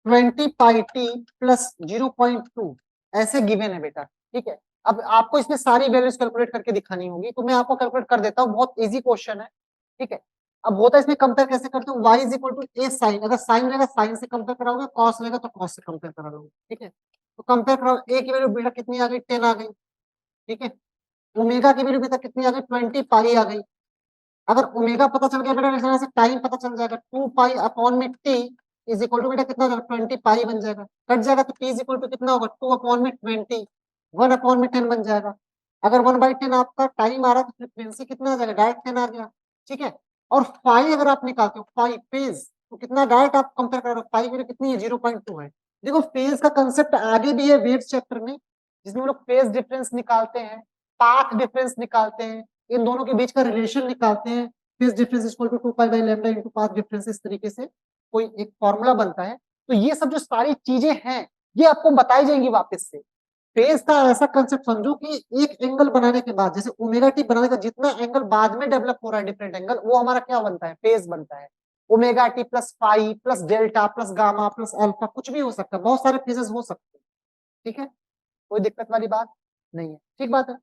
20 पाई टी प्लस 0.2, ऐसे गिवन है बेटा, ठीक है। अब आपको इसमें सारी वैल्यूज कैलकुलेट करके दिखानी होगी, तो मैं आपको कैलकुलेट कर देता हूँ, बहुत इजी क्वेश्चन है, ठीक है। अब होता है इसमें कंपेयर कैसे करते हो, y is equal to A sine, अगर साइन रहेगा साइन से कंपेयर कराओगे, कॉस रहेगा तो कॉस से कंपेयर कराओगे, ठीक है। तो कंपेयर कराओ, ए की वैल्यू बेटा कितनी आ गई, 10 आ गई, ठीक है। ओमेगा की वैल्यू बेटा कितनी आ गई, 20 पाई आ गई। अगर ओमेगा पता चल गया बेटा, इस तरह से टाइम पता चल जाएगा, 2 पाई अपॉन में टी, इज इक्वल टू बेटा कितना हो जाएगा 20 पाई बन जाएगा, कट जाएगा तो p इज इक्वल टू कितना होगा 2 अपॉन में 20, 1 अपॉन में 10 बन जाएगा। अगर 1/10 आपका टाइम आ रहा है तो फ्रीक्वेंसी कितना आ जाएगा, डायरेक्ट 10 आ गया, ठीक है। और फाई अगर आप निकालते हो फाई फेज तो कितना डायरेक्ट आप कंपेयर कर रहे हो, फाई वैल्यू कितनी है 0.2 है। देखो फेज का कंसेप्ट आगे भी है वेव्स चैप्टर में, जिसमें हम लोग फेज डिफरेंस निकालते हैं, पाथ डिफरेंस निकालते हैं, इन दोनों के बीच का रिलेशन निकालते हैं। Phase difference equal to 2 pi by lambda into path difference, इस तरीके से कोई एक फॉर्मूला बनता है। तो ये सब जो सारी चीजें हैं ये आपको बताई जाएंगी वापस से। फेज का ऐसा कंसेप्ट समझो कि एक एंगल बनाने के बाद, जैसे ओमेगा टी बनाने का जितना एंगल बाद में डेवलप हो रहा है डिफरेंट एंगल, वो हमारा क्या बनता है, फेज बनता है। Omega T plus phi plus delta plus gamma plus alpha कुछ भी हो सकता है, बहुत सारे फेजेस हो सकते हैं, ठीक है, कोई दिक्कत वाली बात नहीं है, ठीक बात है।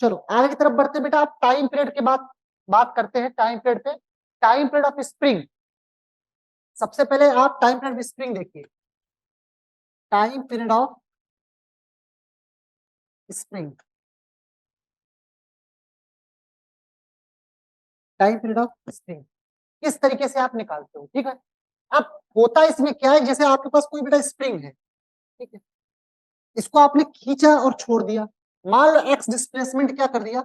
चलो आगे की तरफ बढ़ते बेटा, आप टाइम पीरियड के बाद बात करते हैं, टाइम पीरियड पे, टाइम पीरियड ऑफ स्प्रिंग। सबसे पहले आप टाइम पीरियड ऑफ स्प्रिंग देखिए, time period of spring, time period of spring किस तरीके से आप निकालते हो, ठीक है। अब होता इसमें क्या है, जैसे आपके पास कोई बेटा स्प्रिंग है, ठीक है, इसको आपने खींचा और छोड़ दिया, मान लो एक्स डिस्प्लेसमेंट क्या कर दिया,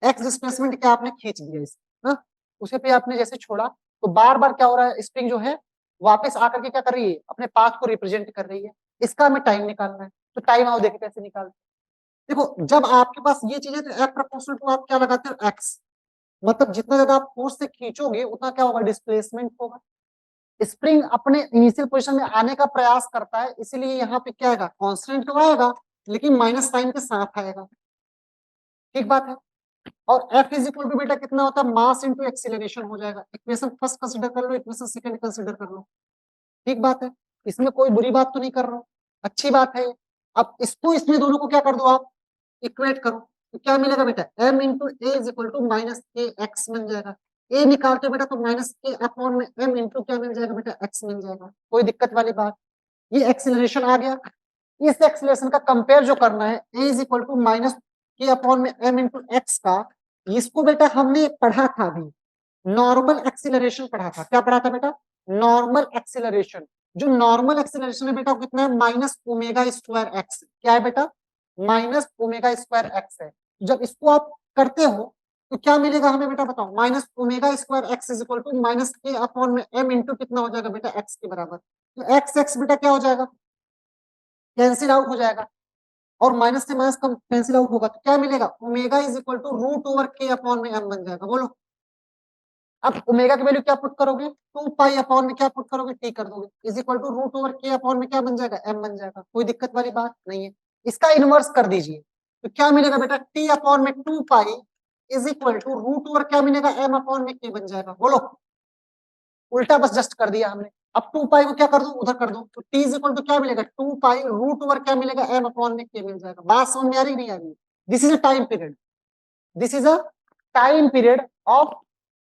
एक्स डिस्प्लेसमेंट क्या आपने खींच दिया इसको, हाँ? उसे पे आपने जैसे छोड़ा तो बार बार क्या हो रहा है, स्प्रिंग जो है वापस आकर के क्या कर रही है, अपने पाथ को रिप्रेजेंट कर रही है। इसका हमें टाइम निकालना है, तो टाइम आओ देखे कैसे निकालते। देखो जब आपके पास ये चीजें तो एफ प्रोपोर्शनल टू आप क्या लगाते हो एक्स, मतलब जितना ज्यादा आप फोर्स से खींचोगे उतना क्या होगा, डिस्प्लेसमेंट होगा। स्प्रिंग अपने इनिशियल पोजीशन में आने का प्रयास करता है, इसीलिए यहाँ पे क्या आएगा, कांस्टेंट तो आएगा लेकिन माइनस साइन के साथ आएगा, ठीक बात है। और F इज इक्वल टू बेटा कितना होता है, मास इनटू एक्सीलरेशन हो जाएगा। इक्वेशन फर्स्ट कंसीडर कर लो, इक्वेशन सेकंड कंसीडर कर लो, ठीक बात है, इसमें कोई बुरी बात तो नहीं कर रहा हूं, अच्छी बात है। अब इसको इसमें दोनों को क्या कर दो आप, इक्वेट करो, तो क्या मिलेगा बेटा, m into a is equal to minus k x बन जाएगा। ए निकालते बेटा तो माइनस के अपॉन में m इंटू क्या मिल जाएगा बेटा, x मिल जाएगा, कोई दिक्कत वाली बात। ये एक्सीलरेशन आ गया, इस एक्सीलरेशन का कंपेयर जो करना है, A is equal to minus k upon में m इंटू एक्स का, इसको बेटा हमने पढ़ा था अभी, नॉर्मल एक्सीलरेशन पढ़ा था। क्या पढ़ा था बेटा, नॉर्मल एक्सीलरेशन। जो नॉर्मल एक्सीलरेशन है बेटा वो कितना है, माइनस ओमेगा स्क्वायर एक्स, क्या है बेटा, माइनस ओमेगा स्क्वायर एक्स है। जब इसको आप करते हो तो क्या मिलेगा हमें बेटा बताओ, minus omega square x is equal to minus k upon में m इंटू कितना हो जाएगा बेटा, एक्स के बराबर। तो एक्स एक्स बेटा क्या हो जाएगा, कैंसिल आउट हो जाएगा, और माइनस से माइनस कम कैंसिल आउट होगा तो क्या मिलेगा, omega is equal to root over k upon में m बन जाएगा। बोलो अब ओमेगा की वैल्यू क्या पुट करोगे, 2 पाई अपॉन में क्या पुट करोगे, टी कर दोगे, is equal to root over k upon में क्या बन जाएगा, m बन जाएगा, कोई दिक्कत वाली बात नहीं है। इसका इनवर्स कर दीजिए तो क्या मिलेगा बेटा, टी अपॉन में 2 pi is equal to root over क्या मिलेगा, m अपॉन में k बन जाएगा। बोलो उल्टा बस जस्ट कर दिया हमने। अब 2 पाई को क्या कर दो, उधर कर दो, तो t इज इक्वल टू क्या मिलेगा, 2 पाई रूट ओवर क्या मिलेगा, m अपॉन में k मिल जाएगा। बात समझ में आ रही नहीं आ रही, this is a time period, this is a time period of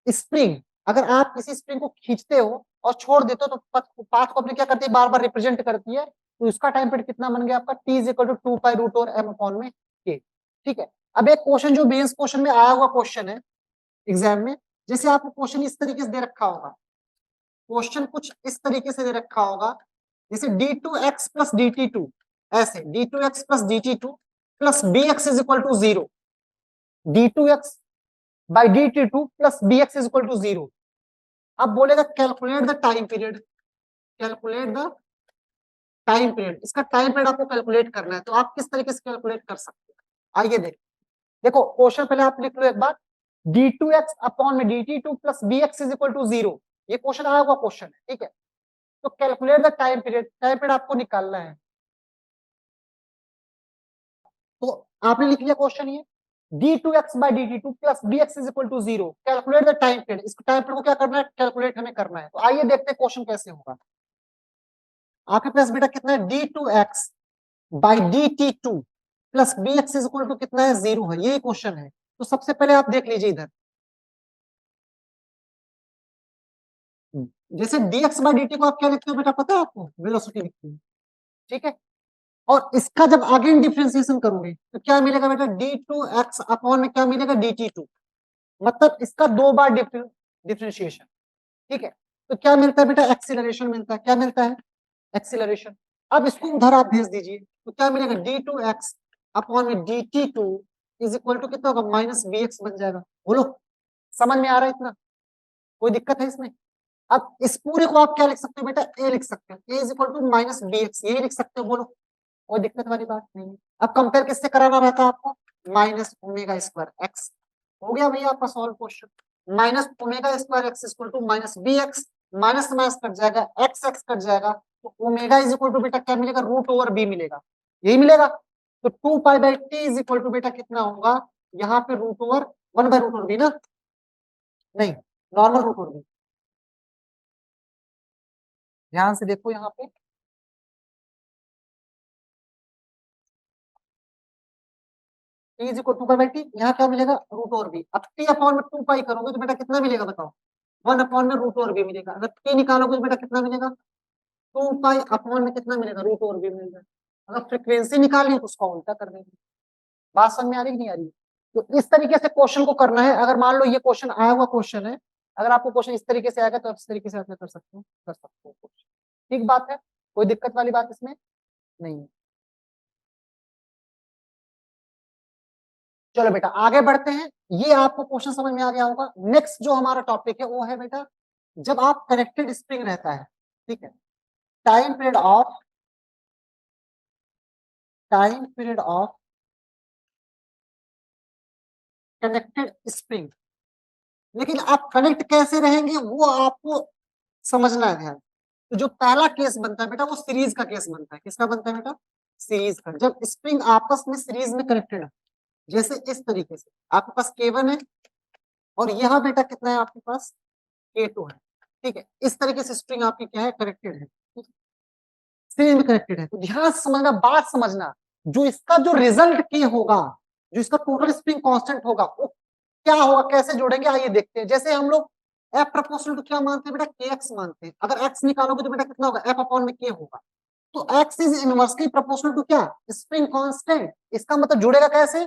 spring. अगर आप किसी स्प्रिंग को खींचते हो और छोड़ देते हो तो पाथ को अपने क्या करती है, बार बार रिप्रेजेंट करती है, तो इसका टाइम पीरियड कितना बन गया आपका, T is equal to 2 pi root over m upon में k, ठीक है। अब एक क्वेश्चन जो मेंस क्वेश्चन में आया हुआ क्वेश्चन है एग्जाम में, जैसे आपको क्वेश्चन इस तरीके से दे रखा होगा, क्वेश्चन कुछ इस तरीके से दे रखा होगा, जैसे d2x प्लस dt2, ऐसे d2x plus dt2 plus bx is equal to 0, d2x by dt2 plus bx is equal to 0। अब बोलेगा calculate the time period, calculate the time period, इसका टाइम पीरियड आपको कैलकुलेट करना है, तो आप किस तरीके से कैलकुलेट कर सकते हैं, आइए देखो क्वेश्चन पहले आप लिख लो एक बार, d2x अपॉन में dt2 plus bx is equal to 0, ये क्वेश्चन आया हुआ क्वेश्चन है, ठीक है। तो calculate the time period, time period आपको निकालना है, तो आपने लिख लिया क्वेश्चन ये, d2x by dt2 plus bx is equal to 0, calculate the time period, इस टाइम पीरियड को क्या करना है, कैलकुलेट हमें करना है। तो आइए देखते हैं क्वेश्चन कैसे होगा। आपके पास बेटा कितना है, d2x by dt2 plus bx is equal to कितना है, 0 है, यही क्वेश्चन है। तो सबसे पहले आप देख लीजिए इधर, जैसे dx by dt को आप क्या लिखते हो बेटा, पता है आपको, वेलोसिटी लिखते हो, ठीक है। और इसका जब अगेन डिफरेंशिएशन करोगे तो क्या मिलेगा बेटा, d2x अपॉन में क्या मिलेगा, dt2, मतलब इसका 2 बार डिफरेंशिएशन, ठीक है। तो क्या मिलता है बेटा, एक्सीलरेशन मिलता है। क्या मिलता है, एक्सीलरेशन। अब इसको उधर आप भेज दीजिए, तो क्या मिलेगा, d2x अपॉन में dt2 इज इक्वल टू कितना होगा, माइनस bx बन जाएगा। बोलो समझ में आ रहा है इतना, कोई दिक्कत है इसमें? अब इस पूरे को आप क्या लिख सकते हो बेटा, a लिख सकते हो, a is equal to minus bx, यही लिख सकते हो। बोलो कोई दिक्कत वाली बात नहीं है। अब कंपेयर किससे कराना रहता है आपको, माइनस ओमेगा स्क्वायर एक्स। हो गया भैया आपका solve question. Minus omega square x equal to minus b x, minus minus cut जाएगा, एक्स एक्स कट जाएगा, तो ओमेगा इज इक्वल टू बेटा क्या मिलेगा, रूट ओवर बी मिलेगा, यही मिलेगा। तो 2 pi by t is equal to बेटा कितना होगा, यहाँ पे रूट ओवर 1/√बी ना, नहीं नॉर्मल रूट ओवर बी। ध्यान से देखो यहाँ पे, T is equal 2 pi by T, यहाँ क्या मिलेगा, रूट ओवर बी। अब टी अपॉन में 2 पाई करोगे तो बेटा कितना मिलेगा बताओ, 1/√बी मिलेगा। अगर टी निकालोगे तो बेटा कितना मिलेगा, 2 पाई अपॉन में कितना मिलेगा, √बी मिलेगा। अगर फ्रीक्वेंसी निकालनी है तो उसका उल्टा कर देंगे। बात समझ में आ रही कि नहीं आ रही? तो इस तरीके से क्वेश्चन को करना है। अगर मान लो ये क्वेश्चन आया हुआ क्वेश्चन है, अगर आपको क्वेश्चन इस तरीके से आएगा तो आप इस तरीके से कर सकते हो, क्वेश्चन। ठीक बात है, कोई दिक्कत वाली बात इसमें नहीं है। चलो बेटा आगे बढ़ते हैं। ये आपको क्वेश्चन समझ में आ गया होगा। नेक्स्ट जो हमारा टॉपिक है वो है बेटा, जब आप कनेक्टेड स्प्रिंग रहता है, ठीक है, time period of connected spring. लेकिन आप कनेक्ट कैसे रहेंगे वो आपको समझना है ध्यान। तो जो पहला केस बनता है बेटा वो सीरीज का केस बनता है। किसका बनता है बेटा, सीरीज का। जब स्प्रिंग आपस में सीरीज में कनेक्टेड है, जैसे इस तरीके से आपके पास K1 है और यहाँ बेटा कितना है आपके पास, K2 है, ठीक है। इस तरीके से स्प्रिंग आपकी क्या है, कनेक्टेड है, सीरीज में कनेक्टेड है। तो ध्यान से समझना, बात समझना, जो इसका जो रिजल्ट के होगा, जो इसका टोटल स्प्रिंग कांस्टेंट होगा वो क्या होगा, कैसे जोड़ेंगे आइए देखते हैं। जैसे हम लोग एफ प्रोपोर्शनल टू क्या मानते हैं बेटा, के एक्स मानते हैं। अगर एक्स निकालोगे तो बेटा कितना होगा, एफ अपॉन में के होगा। तो x is inversely proportional to क्या, स्प्रिंग कांस्टेंट। इसका मतलब जुड़ेगा कैसे,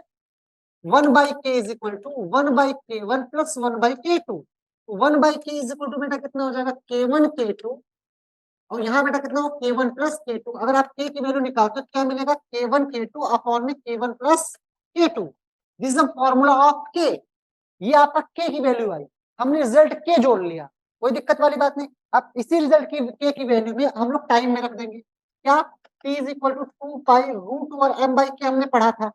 1/k is equal to 1/k1 plus 1/k2। 1/k is equal to बेटा कितना हो जाएगा, K1 K2, और यहाँ बेटा कितना हो, K1 प्लस K2। अगर आप K की वैल्यू निकालते हो तो क्या मिलेगा, K1 K2 अपॉन में K1 plus K2। This is the formula of K। ये आपका K की वैल्यू आई, हमने रिजल्ट K जोड़ लिया, कोई दिक्कत वाली बात नहीं। अब इसी रिजल्ट की K की वैल्यू में हम लोग टाइम में रख देंगे। क्या, T इज इक्वल टू 2 पाई√m/k हमने पढ़ा था।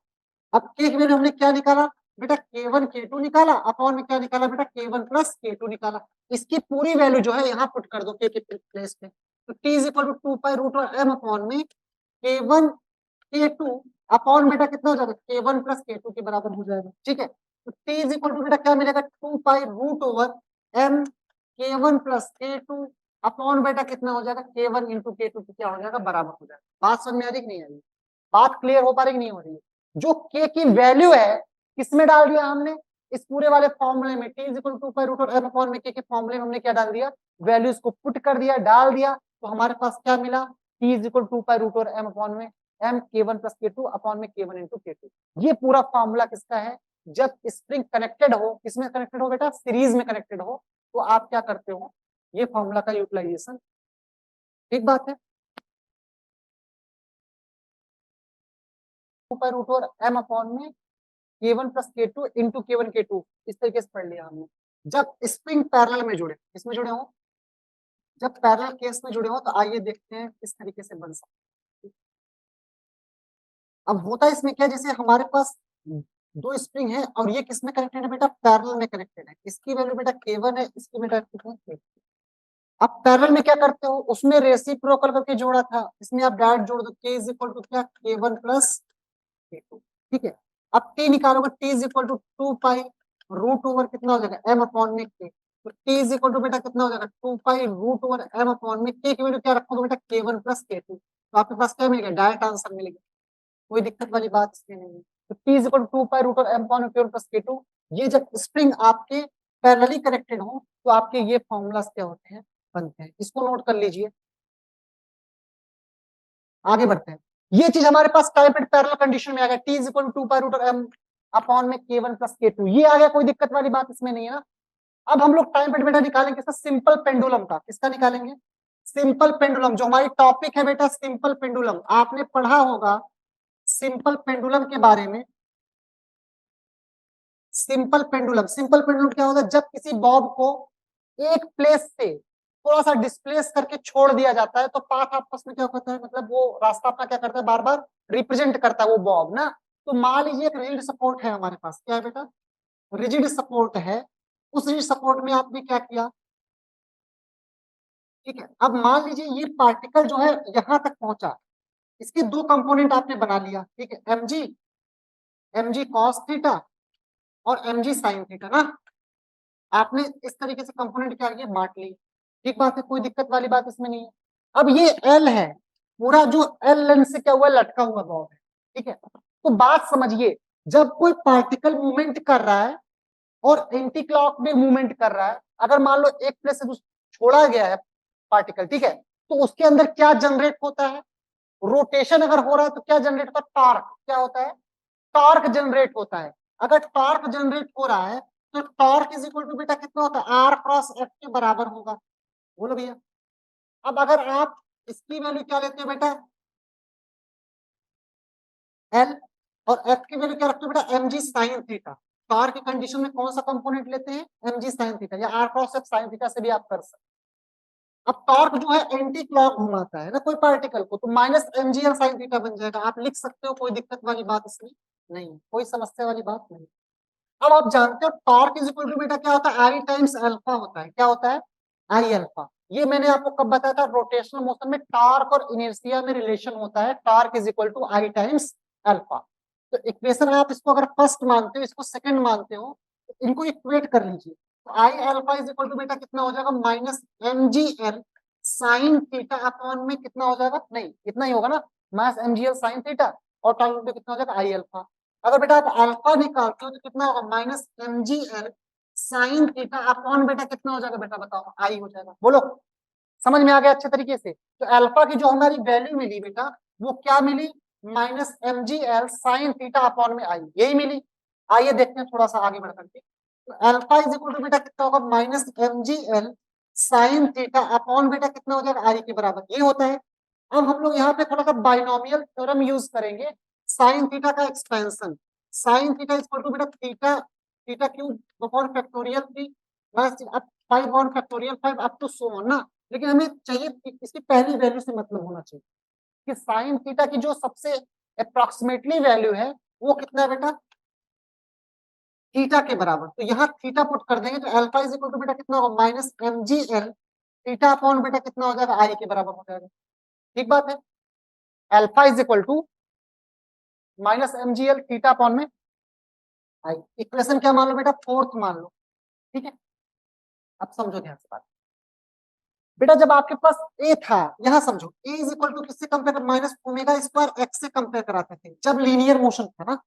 अब K की वैल्यू हमने क्या निकाला बेटा, K1 K2 निकाला, अपॉन में क्या निकाला बेटा, K1 प्लस K2 निकाला। इसकी पूरी वैल्यू जो है यहाँ पुट कर दो K के प्लेस पे। तो T is equal to 2 पाई√m upon में K1 K2 अपॉन बेटा कितना हो जाएगा, K1 प्लस K2 के बराबर हो जाएगा, ठीक है। तो T इज इक्वल टू बेटा क्या मिलेगा, 2 पाई√m K1 प्लस K2 अपॉन बेटा कितना हो जाएगा, K1 इंटू K2 क्या हो जाएगा, बराबर हो जाएगा। बात समझ में आ रही कि नहीं आ रही, बात क्लियर हो पा रही कि नहीं हो रही है? जो K की वैल्यू है किसमें डाल दिया हमने, इस पूरे वाले फॉर्मूले में। T is equal to 2 पाई√m upon में K के फॉर्मूले में हमने क्या डाल दिया, वैल्यूज को पुट कर दिया, डाल दिया, तो हमारे पास क्या मिला, T is equal to 2 पाई√m upon में m K1 plus K2 upon में K1 इंटू K2। ये पूरा फॉर्मूला किसका है, जब स्प्रिंग कनेक्टेड हो, किसमें कनेक्टेड हो बेटा, सीरीज में कनेक्टेड हो, तो आप क्या करते हो, ये फॉर्मूला का यूटिलाइजेशन। ठीक बात है, 2 पाई√m अपॉन में K1 plus K2 into K1 K2, इस तरीके से पढ़ लिया हमने। जब स्प्रिंग पैरेलल में जुड़े, इसमें जुड़े हो, जब पैरेलल केस में जुड़े हो, तो आइए देखते हैं किस तरीके से बन सकते हैं। अब होता है इसमें क्या, जैसे हमारे पास दो स्प्रिंग है और ये किस में कनेक्टेड है बेटा, पैरेलल में कनेक्टेड है। इसकी वैल्यू बेटा K1 है, इसकी बेटा कितना है, K2। अब पैरेलल में क्या करते हो, उसमें रेसिप्रोकल करके जोड़ा था, इसमें आप डायरेक्ट जोड़ दो, K इज इक्वल टू क्या, K1 प्लस K2, ठीक है। अब T निकालोगे, T is equal to 2 pi root over कितना हो जाएगा, m अपॉन में K। तो T इज इक्वल टू बेटा कितना हो जाएगा, 2 पाई√m अपॉन में K की वैल्यू क्या रखोगे बेटा, K1 प्लस K2। तो आपके पास क्या मिलेगा, डायरेक्ट आंसर मिलेगा, कोई दिक्कत वाली बात इसमें नहीं है। तो T is equal to 2 पाई√m upon K1 plus K2। ये जब स्प्रिंग आपके पैरेलली कनेक्टेड हो तो आपके ये फॉर्मूलास क्या होते हैं, बनते हैं। इसको नोट कर लीजिए, आगे बढ़ते हैं। ये चीज हमारे पास टाइपेड पैरेलल कंडीशन में आ गया, T is equal to 2 पाई√m upon में K1 प्लस K2, ये आ गया, कोई दिक्कत वाली बात इसमें नहीं है ना। अब हम लोग टाइम पीरियड बेटा निकालेंगे इसका सिंपल पेंडुलम का। किसका निकालेंगे? सिंपल पेंडुलम, जो हमारी टॉपिक है बेटा सिंपल पेंडुलम। आपने पढ़ा होगा सिंपल पेंडुलम के बारे में। सिंपल पेंडुलम, सिंपल पेंडुलम क्या होता है? जब किसी बॉब को एक प्लेस से थोड़ा सा डिस्प्लेस करके छोड़ दिया जाता है तो पाथ आपस में क्या होता है, मतलब वो रास्ता अपना क्या करता है, बार बार रिप्रेजेंट करता है वो बॉब ना। तो मान लीजिए एक रिजिड सपोर्ट है हमारे पास, क्या है बेटा? रिजिड सपोर्ट है। उस रिजिड सपोर्ट में आपने क्या किया, ठीक है। अब मान लीजिए ये पार्टिकल जो है यहां तक पहुंचा, इसके दो कंपोनेंट आपने बना लिया, ठीक है, एमजी कॉस थीटा और एमजी साइन थीटा ना। आपने इस तरीके से कंपोनेंट क्या किए, बांट लिए। ठीक बात है, कोई दिक्कत वाली बात इसमें नहीं है। अब ये एल है, पूरा जो एल लेंथ से क्या हुआ, लटका हुआ बॉब है, ठीक है। तो बात समझिए, जब कोई पार्टिकल मूवमेंट कर रहा है और एंटी क्लॉक में मूवमेंट कर रहा है, अगर मान लो एक प्लेस से छोड़ा गया है पार्टिकल, ठीक है, तो उसके अंदर क्या जनरेट होता है? रोटेशन अगर हो रहा है तो क्या जनरेट होता है? टॉर्क। क्या होता है? टॉर्क जनरेट होता है। अगर टॉर्क जनरेट हो रहा है तो टॉर्क इज इक्वल टू बेटा कितना होता है, आर क्रॉस एफ के बराबर होगा। बोलो भैया। अब अगर आप इसकी वैल्यू क्या लेते हो बेटा, एल, और एफ की वैल्यू क्या रखते हो बेटा, m g sine theta. Torque की कंडीशन में कौन सा कंपोनेंट लेते हैं, एम जी साइन थीटा, या r cross F sine theta से भी आप कर सकते हैं। अब टॉर्क जो है एंटी क्लॉक घुमाता है ना कोई पार्टिकल को, तो minus M G L sine theta बन जाएगा। आप लिख सकते हो, कोई दिक्कत वाली बात इसमें नहीं, कोई समस्या वाली बात नहीं। अब आप जानते हो टॉर्क इज इक्वल टू बेटा क्या होता है, आई टाइम्स अल्फा होता है। क्या होता है? I alpha. ये मैंने आपको कब बताया था, रोटेशनल मोशन में टॉर्क और इनर्शिया में रिलेशन होता है, torque is equal to I times alpha. तो इक्वेशन आप इसको अगर फर्स्ट मानते हो, इसको सेकंड मानते हो, तो इनको इक्वेट कर लीजिए। तो I alpha is equal to बेटा कितना हो जाएगा, minus M G L sine theta upon में कितना हो जाएगा, नहीं इतना ही होगा ना, minus M G L sine theta, और टाइम पे कितना हो जाएगा, आई अल्फा। अगर बेटा आप अल्फा निकालते हो तो कितना होगा, minus M G L sine theta upon बेटा कितना हो जाएगा, बेटा बताओ, आई हो जाएगा। बोलो, समझ में आ गया अच्छे तरीके से? तो अल्फा की जो हमारी वैल्यू मिली बेटा, वो क्या मिली, minus M G L sine theta upon में आई, यही मिली। आइए देखते हैं थोड़ा सा आगे बढ़ करके। तो अल्फा इज इक्वल टू बेटा कितना होगा, minus M G L sine theta upon बेटा कितना हो जाएगा, आई के बराबर, ये होता है। अब हम लोग यहाँ पे थोड़ा सा बाइनोमियल थ्योरम यूज करेंगे, साइन थीटा का expansion. Sine theta is equal to बेटा theta, theta cube upon factorial 3 बस अब 5 upon factorial 5 up to so on ना। लेकिन हमें चाहिए कि इसकी पहली वैल्यू से मतलब होना चाहिए कि साइन थीटा की जो सबसे अप्रोक्सीमेटली वैल्यू है वो कितना है बेटा, थीटा के बराबर। तो यहाँ थीटा पुट कर देंगे तो अल्फा इज इक्वल टू बेटा कितना होगा, minus M G l theta upon बेटा कितना हो जाएगा, आई के बराबर हो जाएगा। ठीक बात है। Alpha is equal to minus M G l theta upon में आई। इक्वेशन क्या मान लो बेटा, फोर्थ मान लो, ठीक है। अब समझो ध्यान से बात। बेटा जब आपके पास ए था, यहां समझो, ए इज इक्वल टू किससे compare, minus omega square x से कंपेयर कराते थे जब लीनियर मोशन था ना।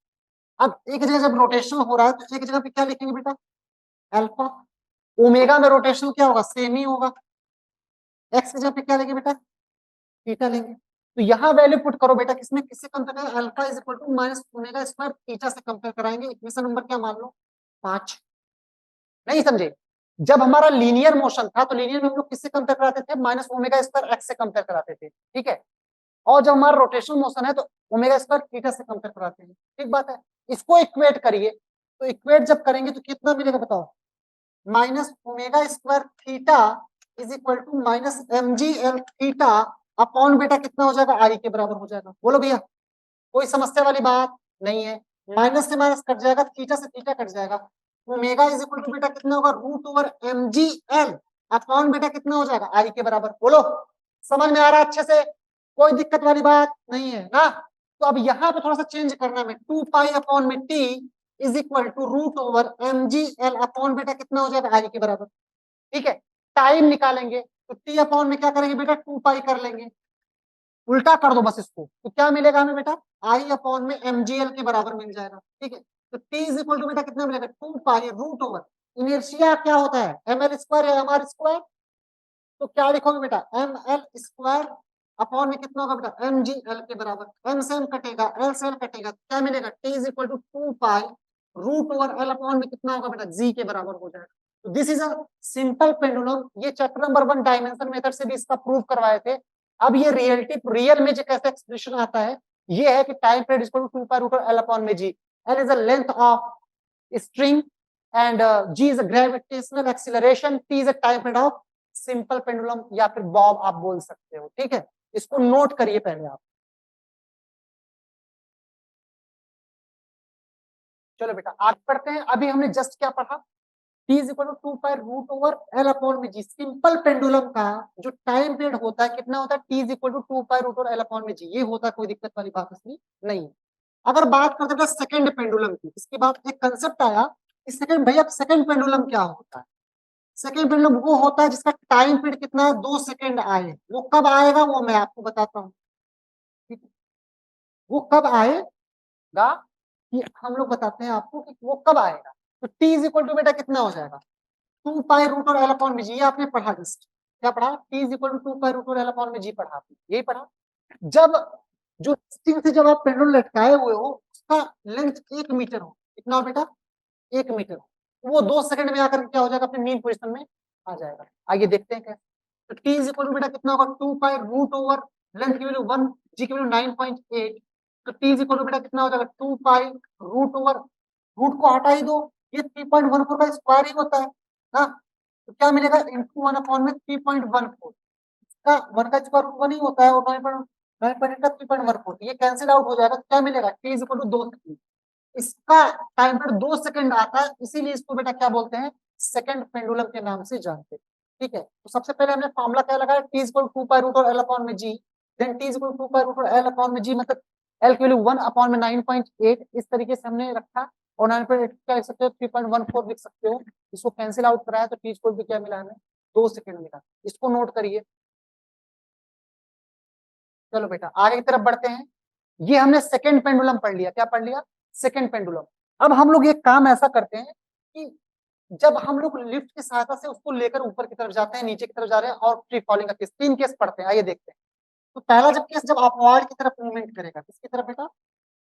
अब एक जगह जब रोटेशन हो रहा है तो एक जगह पे क्या लिखेंगे बेटा, अल्फा। ओमेगा में रोटेशन क्या होगा, सेम ही होगा। एक्स की जगह पे क्या लेंगे बेटा, थीटा लेंगे। तो यहाँ वैल्यू पुट करो बेटा, किसमें किससे कंपेयर करें, alpha is equal to minus omega square theta से कंपेयर कराएंगे। इक्वेशन नंबर क्या मान लो, 5। नहीं समझे? जब हमारा लीनियर मोशन था तो लीनियर में हम लोग किससे कंपेयर कराते थे, माइनस ओमेगा स्क्वायर एक्स से कंपेयर कराते थे, ठीक है। और जब हमारा रोटेशनल मोशन है तो ओमेगा स्क्वायर थीटा से कंपेयर कराते हैं, ठीक बात है। इसको इक्वेट करिए, तो इक्वेट जब करेंगे तो कितना मिलेगा बताओ, minus omega square theta is equal to minus M G l theta upon बेटा कितना हो जाएगा, आई के बराबर हो जाएगा। बोलो भैया, कोई समस्या वाली बात नहीं है। माइनस से माइनस कट जाएगा, थीटा से थीटा कट जाएगा। ओमेगा इज इक्वल टू बेटा कितना होगा, रूट ओवर एम जी एल अपॉन बेटा कितना हो जाएगा, आई के बराबर। बोलो, समझ में आ रहा है अच्छे से? कोई दिक्कत वाली बात नहीं है ना। तो अब यहाँ पे थोड़ा सा चेंज करना है, 2 पाई अपॉन में T is equal to root over M ji L upon बेटा कितना हो जाएगा, आई के बराबर, ठीक है। टाइम निकालेंगे तो टी अपॉन में क्या करेंगे बेटा, 2 पाई कर लेंगे, उल्टा कर दो बस इसको, तो क्या मिलेगा हमें बेटा, आई अपॉन में एमजीएल के बराबर मिल जाएगा, ठीक है। तो टी इज इक्वल टू बेटा कितना मिलेगा, 2 पाई रूट ओवर इनर्शिया क्या होता है, एम एल स्क्वायर या एम आर स्क्वायर। तो क्या लिखोगे बेटा, एम एल स्क्वायर अपॉन में कितना होगा बेटा, एम जी एल के बराबर। एम से एम कटेगा, एल से एल कटेगा, क्या मिलेगा, T is equal to 2 pi root over L upon में कितना होगा बेटा, जी के बराबर हो जाएगा। This is a simple pendulum. ये चैप्टर नंबर 1 डायमेंशन मेथड से भी इसका प्रूव करवाए थे। अब ये रियल में जो कैसे एक्सप्रेशन आता है, ये है कि time period is equal to 2 pi root L upon में g. L is the length of string and g is a gravitational acceleration, T is a time period of simple pendulum या फिर Bob आप बोल सकते हो। ठीक है, इसको नोट करिए पहले आप। चलो बेटा आगे बढ़ते हैं। अभी हमने जस्ट क्या पढ़ा, T is equal to 2 pi root over L upon में जी। सिंपल पेंडुलम का जो टाइम पीरियड होता है कितना होता है, T is equal to 2 pi root over L upon में जी। ये होता है, कोई दिक्कत वाली बात इसमें नहीं है। अगर बात करते हैं सेकंड पेंडुलम की, इसके बाद एक कंसेप्ट आया इस सेकंड, भैया सेकंड पेंडुलम क्या होता है। सेकंड पेंडुलम वो होता है जिसका टाइम पीरियड कितना है, 2 सेकंड आए। वो कब आएगा वो मैं आपको बताता हूँ। ठीक है, वो कब आएगा कि हम लोग बताते हैं आपको कि वो कब आएगा। तो टी इज इक्वल टू बेटा कितना हो जाएगा, 2 पाई रूट और एल अपॉन में जी। ये आपने पढ़ा, जस्ट क्या पढ़ा, T is equal to 2 pi root और एल अपॉन में जी पढ़ा आपने, यही पढ़ा। जब जो स्ट्रिंग से जब आप पेंडुलम लटकाए हुए हो उसका लेंथ 1 मीटर हो, कितना हो बेटा, 1 मीटर, वो 2 सेकंड में आकर क्या हो जाएगा, अपने मीन पोजिशन में आ जाएगा। आइए देखते हैं कैसे। तो टी इज इक्वल टू बेटा कितना होगा, 2 पाई रूट ओवर लेंथ की वैल्यू 1, जी की वैल्यू 9.8। तो टी इज इक्वल टू बेटा कितना हो जाएगा, 2 पाई रूट ओवर, रूट को हटा ही दो, ये 3.14 का स्क्वायर ही होता है। हाँ, तो क्या मिलेगा, इंटू 1 अपॉन में 3.14 का 1 का स्क्वायर रूट 1 ही होता है, और 9.8 का 3.14, ये कैंसिल आउट हो जाएगा। क्या मिलेगा, T is equal to 2 second. इसका टाइम पीरियड 2 सेकंड आता है, इसीलिए इसको बेटा क्या बोलते हैं, सेकंड पेंडुलम के नाम से जानते हैं। ठीक है, तो सबसे पहले हमने फॉर्मूला क्या लगाया, T is equal to 2 pi root और एल अपॉन में g. Then T is equal to 2 pi root और एल अपॉन में जी, मतलब एल की वैल्यू 1 अपॉन में 9.8, इस तरीके से हमने रखा। और 9.8 क्या लिख सकते हो, 3.14 लिख सकते हो। इसको कैंसिल आउट कराया तो टी इज इक्वल टू क्या मिला हमें, 2 सेकंड मिला। इसको नोट करिए। चलो बेटा आगे की तरफ बढ़ते हैं। ये हमने सेकंड पेंडुलम पढ़ लिया, क्या पढ़ लिया, सेकंड पेंडुलम। अब हम लोग ये काम ऐसा करते हैं कि जब हम लोग लिफ्ट की सहायता से उसको लेकर ऊपर की तरफ जाते हैं, नीचे की तरफ जा रहे हैं, और फ्री फॉलिंग का केस, 3 केस पढ़ते हैं, आइए देखते हैं। तो पहला जब केस जब अपवार्ड की तरफ मूवमेंट करेगा, किसकी तरफ बेटा,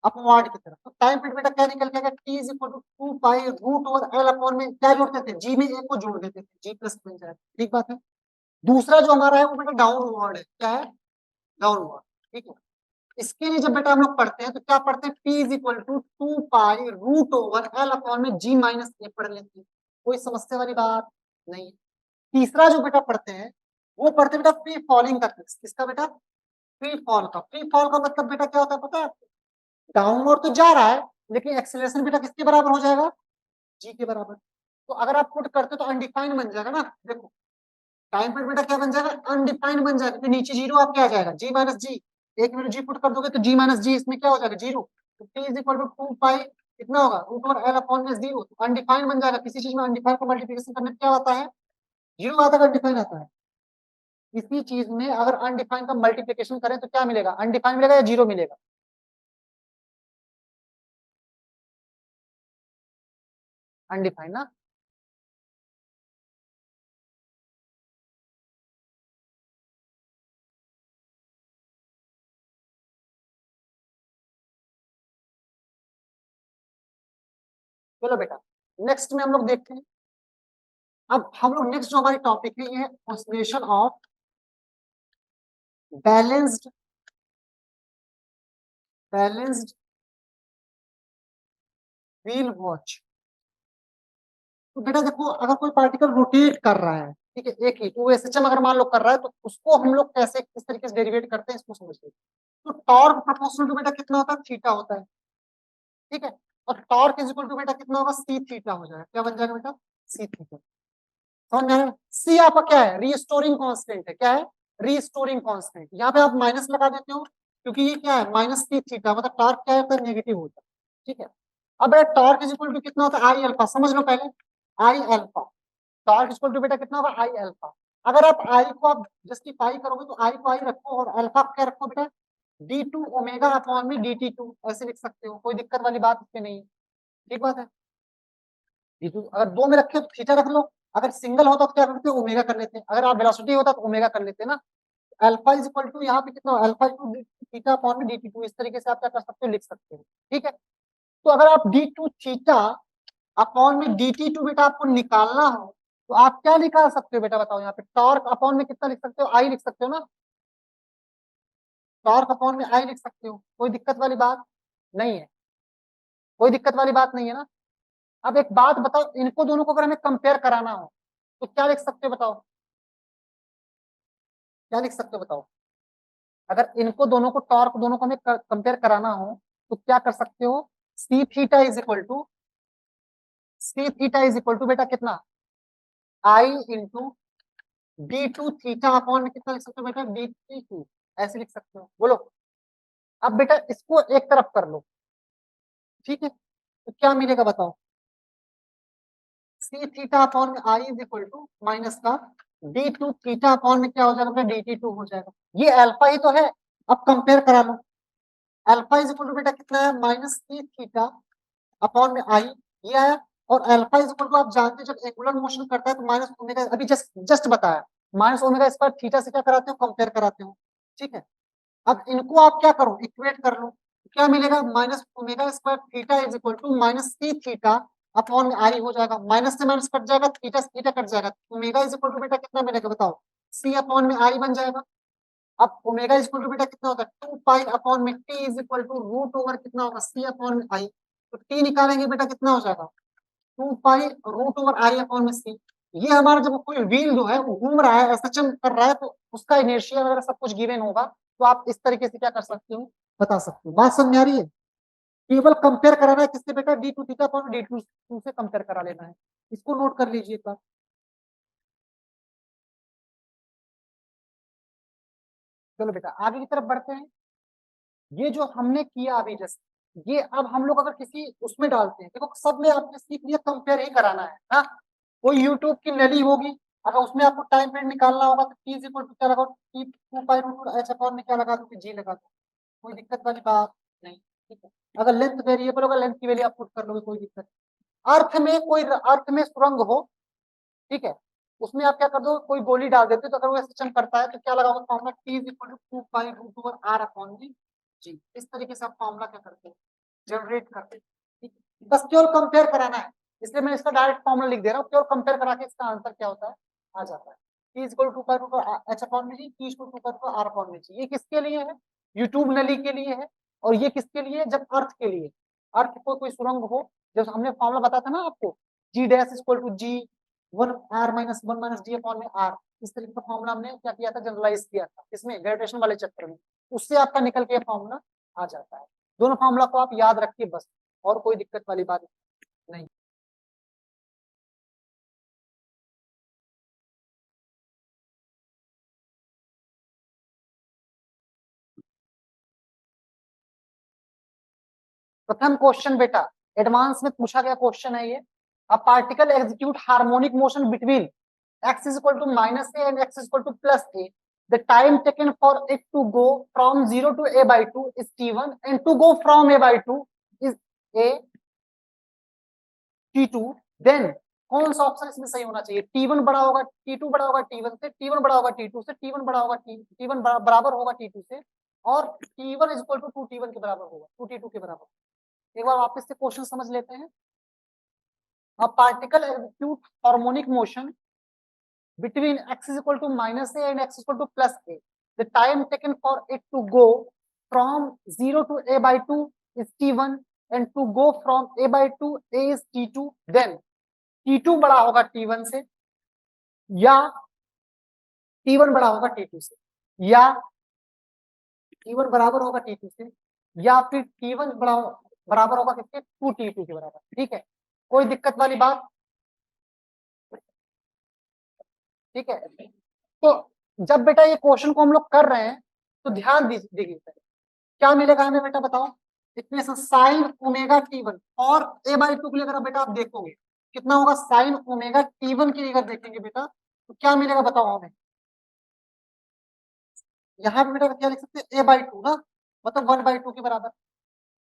अपवार्ड की तरफ, तो टाइम पीरियड बेटा क्या निकल के आएगा, T is equal to 2 pi root over L upon में क्या जोड़ते थे, जी में ए को जोड़ देते थे, जी प्लस बन जाएगा। ठीक बात है। दूसरा जो हमारा है वो बेटा डाउनवर्ड है, क्या है, डाउनवर्ड। ठीक है, इसके लिए जब बेटा हम लोग पढ़ते हैं तो क्या पढ़ते हैं, P is equal to 2 pi root over L upon में जी माइनस ए पढ़ लेते हैं, कोई समस्या वाली बात नहीं। तीसरा जो बेटा पढ़ते हैं वो पढ़ते हैं बेटा फ्री फॉलिंग का केस, किसका बेटा, फ्री फॉल का। फ्री फॉल का मतलब बेटा क्या होता है पता है, डाउनवर्ड तो जा रहा है लेकिन एक्सेलरेशन बेटा किसके बराबर हो जाएगा, जी के बराबर। तो अगर आप पुट करते तो अनडिफाइंड बन जाएगा ना, देखो टाइम पीरियड बेटा क्या बन जाएगा, अनडिफाइंड बन जाएगा, तो नीचे जीरो आपके आ जाएगा, जी माइनस जी। एक मिनट जी पुट कर दोगे तो जी माइनस जी, इसमें क्या हो जाएगा, जीरो। तो टी इज इक्वल टू 2 पाई कितना होगा, रूट ओवर एल अपॉन में जीरो। तो अनडिफाइंड बन जाएगा, किसी चीज में अनडिफाइंड का मल्टीप्लिकेशन करने पे क्या आता है, जीरो आता है, अनडिफाइंड आता है। किसी चीज में अगर अनडिफाइंड का मल्टीप्लिकेशन करें तो क्या मिलेगा, अनडिफाइंड मिलेगा या जीरो मिलेगा, अनडिफाइंड ना। चलो बेटा नेक्स्ट में हम लोग देखते हैं। अब हम लोग नेक्स्ट जो हमारी टॉपिक है ये है oscillation of balanced balanced wheel watch. तो बेटा देखो अगर कोई पार्टिकल रोटेट कर रहा है, ठीक है, एक ही OSHM अगर मान लो कर रहा है, तो उसको हम लोग कैसे किस तरीके से डेरिवेट करते हैं इसको समझिए। तो टॉर्क प्रोपोर्शनल टू बेटा कितना होता है, थीटा होता है। ठीक है, और टॉर्क इज इक्वल टू बेटा कितना होगा, सी थीटा हो जाएगा। क्या बन जाएगा बेटा, सी थीटा। समझ में आया, सी आपका क्या है, रीस्टोरिंग कांस्टेंट है, क्या है, रीस्टोरिंग कांस्टेंट। यहाँ पे आप माइनस लगा देते हो क्योंकि ये क्या है, माइनस सी थीटा, मतलब टॉर्क क्या होता है, नेगेटिव होता है। ठीक है, अब बेटा टॉर्क इज इक्वल टू कितना होता है, आई अल्फा, समझ लो पहले, I alpha. Torque equal to बेटा कितना होगा, आई अल्फा। अगर आप आई को आप जस्टिफाई करोगे तो आई को आई रखो और अल्फा क्या रखो बेटा, D2 ओमेगा अपॉन में DT2, ऐसे लिख सकते हो, कोई दिक्कत वाली बात इसमें नहीं है। ठीक बात है, D2 अगर दो में रखे तो थीटा रख लो, अगर सिंगल होता तो क्या करते हो, ओमेगा कर लेते हैं, अगर आप वेलोसिटी होता तो ओमेगा कर लेते हैं ना। अल्फा इज इक्वल टू यहाँ पे कितना, alpha equal to theta upon में DT2, इस तरीके से आप क्या कर सकते हो, लिख सकते हो। ठीक है, तो अगर आप D2 थीटा अपॉन में DT2 बेटा आपको निकालना हो तो आप क्या निकाल सकते हो बेटा बताओ, यहाँ पे टॉर्क अपॉन में कितना लिख सकते हो, आई लिख सकते हो ना, टॉर्क अपॉन में आई लिख सकते हो, कोई दिक्कत वाली बात नहीं है, कोई दिक्कत वाली बात नहीं है ना। अब एक बात बताओ, इनको दोनों को अगर हमें कंपेयर कराना हो तो क्या लिख सकते हो बताओ, क्या लिख सकते हो बताओ, अगर इनको दोनों को टॉर्क दोनों को हमें कंपेयर कराना हो तो क्या कर सकते हो, C theta is equal to, C theta is equal to बेटा कितना, I into B two theta upon में कितना लिख सकते हो बेटा, बी थ्री टू, ऐसे लिख सकते हो। बोलो अब बेटा इसको एक तरफ कर लो, ठीक है, तो क्या मिलेगा बताओ, सी थीटा अपॉन में I is equal to minus का डी टू थीटा अपॉन में क्या हो जाएगा बेटा, डी टी टू हो जाएगा। ये अल्फा ही तो है, अब कंपेयर करा लो, अल्फा इज इक्वल टू बेटा कितना है, माइनस सी थीटा अपॉन में आई, ये आया। और अल्फा इज इक्वल टू आप जानते हो जब एंगुलर मोशन करता है तो माइनस ओमेगा, अभी जस्ट जस्ट बताया, माइनस ओमेगा स्क्वायर थीटा से क्या कराते हो, कंपेयर कराते हो, ठीक है। अब इनको आप क्या करो, इक्वेट कर लो, क्या मिलेगा, minus omega square theta is equal to minus C theta upon में आई हो जाएगा, माइनस से माइनस कट जाएगा, थीटा से थीटा कट जाएगा, ओमेगा इज इक्वल टू बेटा कितना मिलेगा बताओ, सी अपॉन में आई बन जाएगा। अब ओमेगा इज इक्वल टू बेटा कितना होता है, 2 पाई अपॉन में T is equal to root over कितना होगा, सी अपॉन में आई, तो टी निकालेंगे बेटा कितना हो जाएगा, 2 pi root over I upon में सी। ये हमारा जब कोई व्हील जो है वो घूम रहा है, एसएचएम कर रहा है, तो उसका इनर्शिया वगैरह सब कुछ गिवन होगा, तो आप इस तरीके से क्या कर सकते हो, बता सकते हो। बात समझ में आ रही है, केवल कंपेयर कराना है किससे बेटा, D two theta upon D two से कंपेयर करा लेना है, इसको नोट कर लीजिए एक बार। चलो बेटा आगे की तरफ बढ़ते हैं, ये जो हमने किया अभी जैसे, ये अब हम लोग अगर किसी उसमें डालते हैं, देखो सब में आपने सीख लिया कंपेयर ही कराना है ना, कोई यूट्यूब की नली होगी, अगर उसमें आपको टाइम पीरियड निकालना होगा तो टी इज इक्वल टू क्या लगाओ, T two pi root H upon में क्या लगा दो, जी लगा दो, कोई दिक्कत वाली बात नहीं, ठीक है। अगर लेंथ वेरिएबल होगा, लेंथ की वैल्यू आप पुट कर लोगे, कोई दिक्कत। अर्थ में कोई अर्थ में सुरंग हो, ठीक है, उसमें आप क्या कर दो, कोई गोली डाल देते हो, तो अगर वो सिस्टम करता है तो क्या लगाओगे formula, T is equal to 2 pi root over R upon में जी। इस तरीके से आप फॉर्मूला क्या करते हो, जनरेट करते हो, ठीक है। बस केवल कंपेयर कराना है, इसलिए मैं इसका डायरेक्ट फॉर्मूला लिख दे रहा हूँ, केवल कंपेयर करा के इसका आंसर क्या होता है, आ जाता है। T is equal to 2 pi root H upon में g, T is equal to 2 pi root R upon में जी। ये किसके लिए है, यूट्यूब नली के लिए है, और ये किसके लिए है, जब अर्थ के लिए, अर्थ को कोई सुरंग हो, जब हमने फॉर्मूला बताया था ना आपको, g dash is equal to g 1 minus d upon में आर, इस तरीके का फॉर्मूला हमने क्या किया था, जनरलाइज किया था, इसमें ग्रेविटेशन वाले चैप्टर में, उससे आपका निकल के फॉर्मूला आ जाता है। दोनों फॉर्मूला को आप याद रखिए बस, और कोई दिक्कत वाली बात नहीं। प्रथम क्वेश्चन बेटा एडवांस में पूछा गया क्वेश्चन है ये, a particle execute harmonic motion between x is equal to minus a and x is equal to plus a. The time taken for it to go from 0 to a by 2 is t1 and to go from a by 2 is a t2. Then कौन सा option इसमें सही होना चाहिए, t1 बड़ा होगा t2 बड़ा होगा t1 से, t1 बड़ा होगा t2 से, t1 बड़ा होगा t1 बराबर होगा t2 से, और t1 is equal to 2t1 के बराबर होगा, 2t2 के बराबर। एक बार वापस से क्वेश्चन समझ लेते हैं। A particle execute harmonic motion between x is equal to minus a and x is equal to plus a. The time taken for it to go from 0 to a by 2 is t1 and to go from a by 2 a is t2. Then t2 बड़ा होगा t1 से, या t1 बड़ा होगा t2 से, या t1 बराबर होगा t2 से, या फिर t1 बराबर होगा किसके, 2t2 के बराबर, ठीक है। कोई दिक्कत वाली बात, ठीक है। तो जब बेटा ये क्वेश्चन को हम लोग कर रहे हैं तो ध्यान दीजिए, क्या मिलेगा हमें बेटा बताओ, इक्वेशन साइन ओमेगा टी1 और ए बाई टू के लिए अगर बेटा आप देखोगे कितना होगा, साइन ओमेगा टी1 के लिए अगर देखेंगे बेटा तो क्या मिलेगा बताओ हमें, यहाँ पे बेटा क्या लिख सकते हैं, ए बाई टू ना, मतलब 1/2 के बराबर।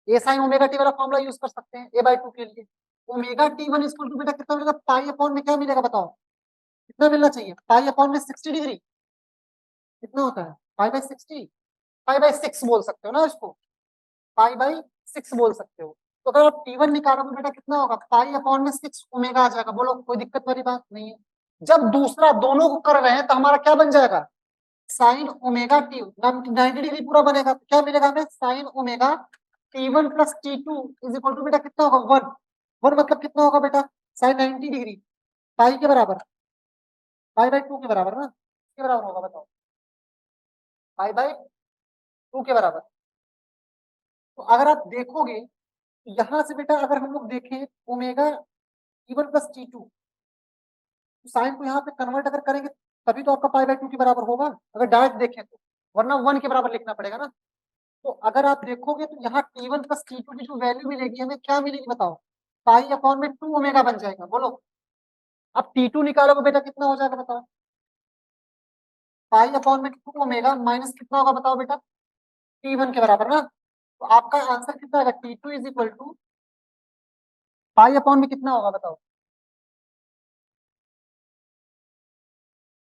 ए साइन ओमेगा टी वाला फॉर्मूला यूज कर सकते हैं ए बाई टू के लिए। ओमेगा टी1 इक्वल टू बेटा कितना मिलेगा, पाई अपॉन में क्या मिलेगा बताओ, कितना मिलना चाहिए, पाई अपॉन में 60 डिग्री, कितना होता है, पाई बाई 60, पाई बाई 6 बोल सकते हो ना इसको, पाई बाई 6 बोल सकते हो। तो अगर आप टी1 निकालोगे बेटा कितना होगा, पाई अपॉन में 6 ओमेगा आ जाएगा। बोलो कोई दिक्कत वाली बात नहीं है, जब दूसरा दोनों को कर रहे हैं तो हमारा क्या बन जाएगा, साइन ओमेगा टी 90 डिग्री पूरा बनेगा। तो क्या मिलेगा हमें, sine omega T1 plus T2 is equal to बेटा कितना होगा, 1। 1 मतलब कितना होगा बेटा, साइन 90 डिग्री, पाई के बराबर, पाई बाई 2 के बराबर ना, किसके बराबर होगा बताओ, पाई बाई 2 के बराबर। तो अगर आप देखोगे तो यहां से बेटा अगर हम लोग देखें ओमेगा T1 प्लस T2, तो साइन को यहाँ पे कन्वर्ट अगर करेंगे तभी तो आपका पाई बाई 2 के बराबर होगा, अगर डायरेक्ट देखें तो, वरना 1 के बराबर लिखना पड़ेगा ना। तो अगर आप देखोगे तो यहाँ T1 प्लस T2 की जो वैल्यू मिलेगी हमें, क्या मिलेगी बताओ, पाई अपॉन में 2 ओमेगा बन जाएगा। बोलो अब T2 निकालोगे बेटा कितना हो जाएगा बताओ, पाई अपॉन में 2 ओमेगा माइनस कितना होगा बताओ बेटा, T1 के बराबर ना। तो आपका आंसर कितना आएगा, T2 is equal to pi upon में कितना होगा बताओ,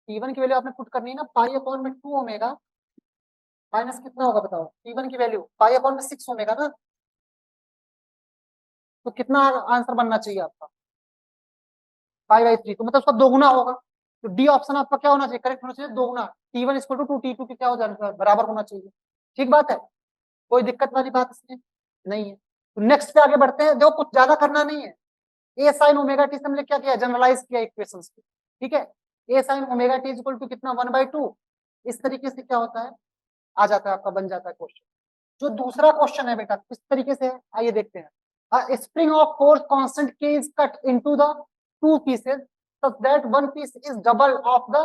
T1 की वैल्यू आपने पुट करनी है ना, पाई अपॉन में 2 ओमेगा माइनस कितना होगा बताओ, T1 की वैल्यू पाई अपॉन में 6 ओमेगा ना। तो कितना आंसर बनना चाहिए आपका, पाई बाई 3, तो मतलब उसका दोगुना होगा। तो डी ऑप्शन आपका क्या होना चाहिए, करेक्ट होना चाहिए, दोगुना। T1 इक्वल टू 2 T2 के क्या हो जाना, बराबर होना चाहिए। ठीक बात है, कोई दिक्कत वाली बात इसमें नहीं है। तो नेक्स्ट पे आगे बढ़ते हैं, जो कुछ ज्यादा करना नहीं है। ए साइन ओमेगा टी से हमने क्या किया, जनरलाइज किया इक्वेशंस को। ठीक है, A sine omega T equal to कितना, 1/2। इस तरीके से क्या होता है, आ जाता है आपका, बन जाता है क्वेश्चन। जो दूसरा क्वेश्चन है बेटा किस तरीके से है, आइए देखते हैं। A spring of force constant K is cut into the two pieces such that one piece is double of the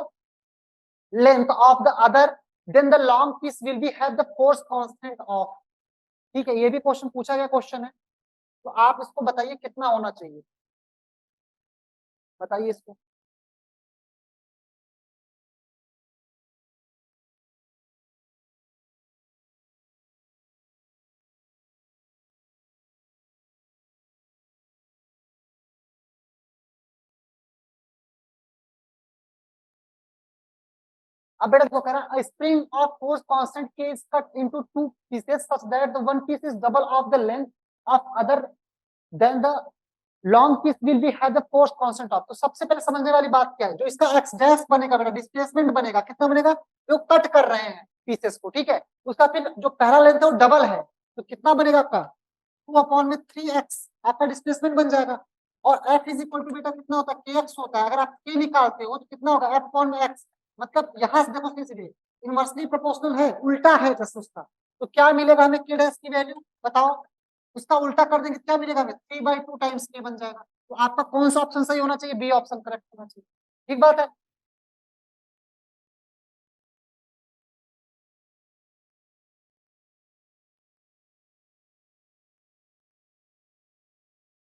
length of the other, then the long piece will be have the force constant of। ठीक है, ये भी question पूछा गया question है। तो आप इसको बताइए कितना होना चाहिए, बताइए इसको। अब बेटा वो कह रहा है spring of force constant K is cut into two pieces such that the one piece is double of the length of other then the long piece will be have the force constant of. तो सबसे पहले समझने वाली बात क्या है, जो इसका एक्स डैश बनेगा बेटा, डिस्प्लेसमेंट बनेगा, कितना बनेगा, जो कट कर रहे हैं पीसेस को। ठीक है, उसका फिर जो पहला लेंथ है वो डबल है, तो कितना बनेगा आपका, 2/3x आपका डिस्प्लेसमेंट बन जाएगा। और f इज इक्वल टू बेटा कितना होता है, kx होता है। अगर आप k निकालते हो तो कितना होगा, f/x। मतलब यहां से देखो सीधे इनवर्सली प्रोपोर्शनल है, उल्टा है जस्ट उसका। तो क्या मिलेगा हमें, k डैश की वैल्यू बताओ, उसका उल्टा कर देंगे क्या मिलेगा हमें, 3/2 टाइम्स k बन जाएगा। तो आपका कौन सा ऑप्शन सही होना चाहिए, बी ऑप्शन करेक्ट होना चाहिए। ठीक बात है।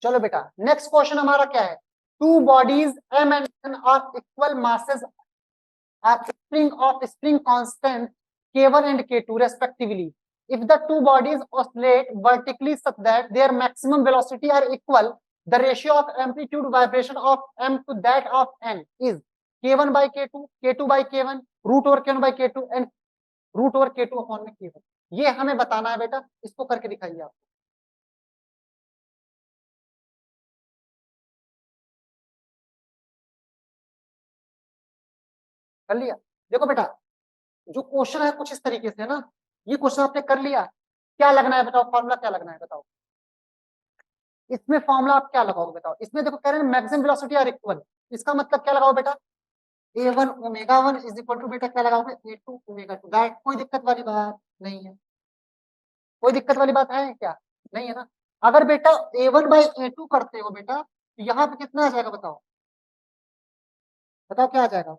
चलो बेटा नेक्स्ट क्वेश्चन हमारा क्या है, two bodies m and n are equal masses are spring of spring constant K1 and K2 respectively. If the two bodies oscillate vertically such that their maximum velocity are equal, the ratio of amplitude vibration of m to that of n is K1 by K2, K2 by K1, root over K1 by K2 and root over K2 upon में K1। ये हमें बताना है बेटा, इसको करके दिखाइए आप। कर लिया, देखो बेटा जो क्वेश्चन है कुछ इस तरीके से है ना, ये क्वेश्चन आपने कर लिया, क्या लगना है बताओ, फॉर्मूला क्या लगना है बताओ। इसमें फॉर्मूला आप क्या लगाओगे बताओ, इसमें देखो कह रहे हैं मैक्सिमम वेलोसिटी आर इक्वल, इसका मतलब क्या लगाओ बेटा, a1 omega 1 is equal to बेटा क्या लगाओगे, a2 ओमेगा 2। दैट कोई दिक्कत वाली बात नहीं है, कोई दिक्कत वाली बात है क्या, नहीं है ना। अगर बेटा a1 बाई a2 करते हो बेटा तो यहाँ पे कितना आ जाएगा बताओ, बताओ क्या आ जाएगा,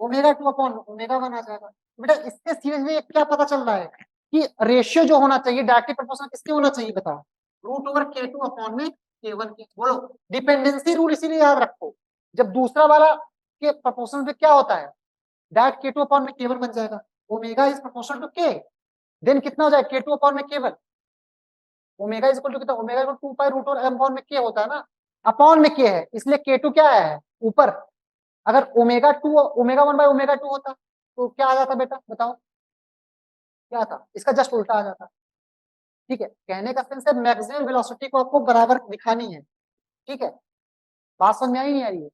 ओमेगा 2 अपॉन ओमेगा 1 आ जाएगा। बेटा इससे सीधे क्या पता चल रहा है कि रेशियो जो होना चाहिए डायरेक्टली प्रोपोर्शनल किसके होना चाहिए बताओ, रूट ओवर K2 अपॉन में K1 के। बोलो डिपेंडेंसी रूल इसीलिए याद रखो, जब दूसरा वाला के प्रोपोर्शनल पे क्या होता है, डायरेक्ट K2 अपॉन में K1 बन जाएगा। Omega is proportional to K, then कितना हो जाएगा K2 अपॉन में K1। Omega is equal to कितना, omega equal 2 pi root over m upon में K होता है ना, अपॉन में K है इसलिए K2 क्या आया है ऊपर। अगर ओमेगा 2 ओमेगा 1 बाय ओमेगा 2 होता तो क्या आ जाता बेटा बताओ, क्या था, इसका जस्ट उल्टा आ जाता। ठीक है, कहने का सेंस है मैक्सिमम वेलोसिटी को आपको बराबर दिखानी है। ठीक है, बात समझ में आई नहीं आ रही है,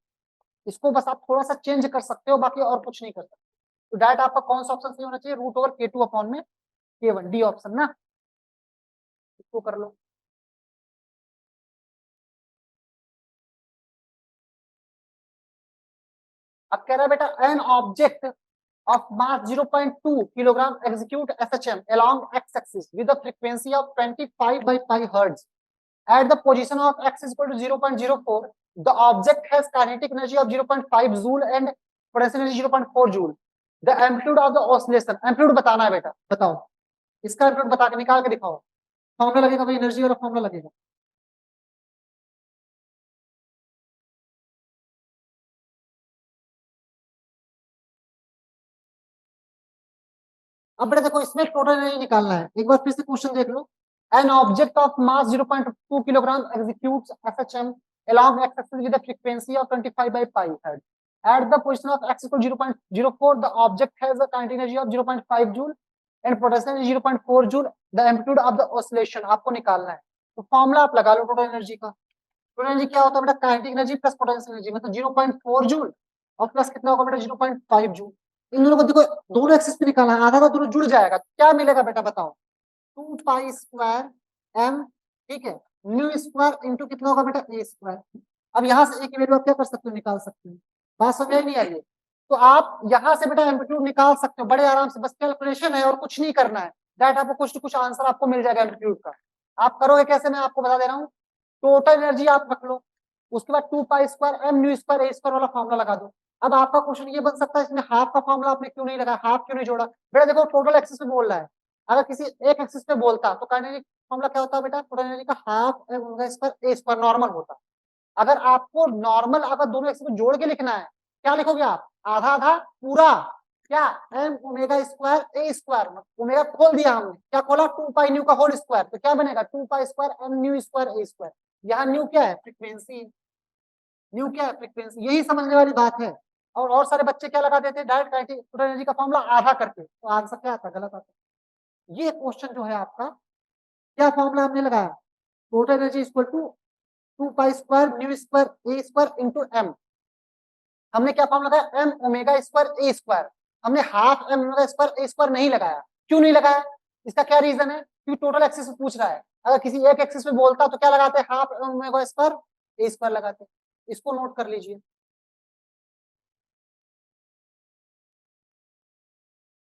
इसको बस आप थोड़ा सा चेंज कर सकते हो, बाकी और कुछ नहीं कर सकते। तो डायरेक्ट आपका कौन सा ऑप्शन सही होना चाहिए, रूट ओवर K2 अपॉन में K1, डी ऑप्शन ना, इसको कर लो। अब कह रहा है बेटा an object of mass 0.2 kilogram execute SHM along x-axis with a frequency of 25 by pi hertz. At the position of x is equal to 0.04, the object has kinetic energy of 0.5 joule and potential energy 0.4 joule. The amplitude of the oscillation, amplitude बताना है बेटा, बताओ इसका amplitude बता के निकाल के दिखाओ। फॉर्मूला लगेगा भाई, एनर्जी वाला फॉर्मूला लगेगा। अब बेटा देखो इसमें टोटल एनर्जी निकालना है, एक बार फिर से क्वेश्चन देख लो। An object of mass 0.2 kilogram executes SHM along x-axis with a frequency of 25 by pi hertz. At the position of x equal 0.04, the object has a kinetic energy of 0.5 joule and potential energy 0.4 joule. The amplitude of the oscillation आपको निकालना है, तो formula आप लगा लो total energy का। Total energy क्या होता है बेटा, kinetic energy plus potential energy, मतलब 0.4 जूल और प्लस कितना होगा बेटा 0.5 जूल। इन दोनों को देखो दोनों एक्सिस पे निकालना है, आधा का दोनों जुड़ जाएगा, क्या मिलेगा बेटा बताओ, 2 पाई स्क्वायर m, ठीक है, न्यू स्क्वायर इंटू कितना होगा बेटा a स्क्वायर। अब यहाँ से एक वैल्यू आप क्या कर सकते हो, निकाल सकते हो, बात समझ में नहीं आ रही है, तो आप यहाँ से बेटा एम्पलीट्यूड निकाल सकते हो बड़े आराम से, बस कैलकुलेशन है और कुछ नहीं करना है, डायरेक्ट आपको कुछ तो कुछ आंसर आपको मिल जाएगा एम्पलीट्यूड का। आप करोगे कैसे, मैं आपको बता दे रहा हूँ, टोटल एनर्जी आप रख लो, उसके बाद 2 pi square m new square a square वाला फॉर्मूला लगा दो। अब आपका क्वेश्चन ये बन सकता है इसमें हाफ का फॉर्मूला आपने क्यों नहीं लगाया, हाफ क्यों नहीं जोड़ा, बेटा देखो टोटल एक्सिस पे बोल रहा है, अगर किसी एक एक्सिस पे बोलता तो काइनेटिक फॉर्मूला क्या होता है बेटा, टोटल एनर्जी का half m omega square a square normal होता। अगर आपको नॉर्मल अगर दोनों एक्सिस को जोड़ के लिखना है, क्या लिखोगे आप, आधा आधा पूरा, क्या m omega square a square, omega खोल दिया हमने, क्या खोला 2 पाई न्यू का होल स्क्वायर, तो क्या बनेगा 2 pi square m new square a square. यहाँ न्यू क्या है, फ्रीक्वेंसी, न्यू क्या है, फ्रीक्वेंसी, यही समझने वाली बात है। और सारे बच्चे क्या लगा देते हैं, डायरेक्ट टोटल एनर्जी का फॉर्मूला आधा करके, तो आंसर क्या आता है, गलत आता है। ये क्वेश्चन जो है आपका, क्या फॉर्मूला हमने लगाया, total energy equal to 2 pi square nu square a square into m, हमने क्या फॉर्मूला लगाया, m omega square a square, हमने half m omega square a square नहीं लगाया, क्यों नहीं लगाया, इसका क्या रीजन है, क्योंकि टोटल एक्सिस पे पूछ रहा है, अगर किसी एक एक्सिस पे बोलता तो क्या लगाते, half m omega square a square लगाते, इसको नोट कर लीजिए।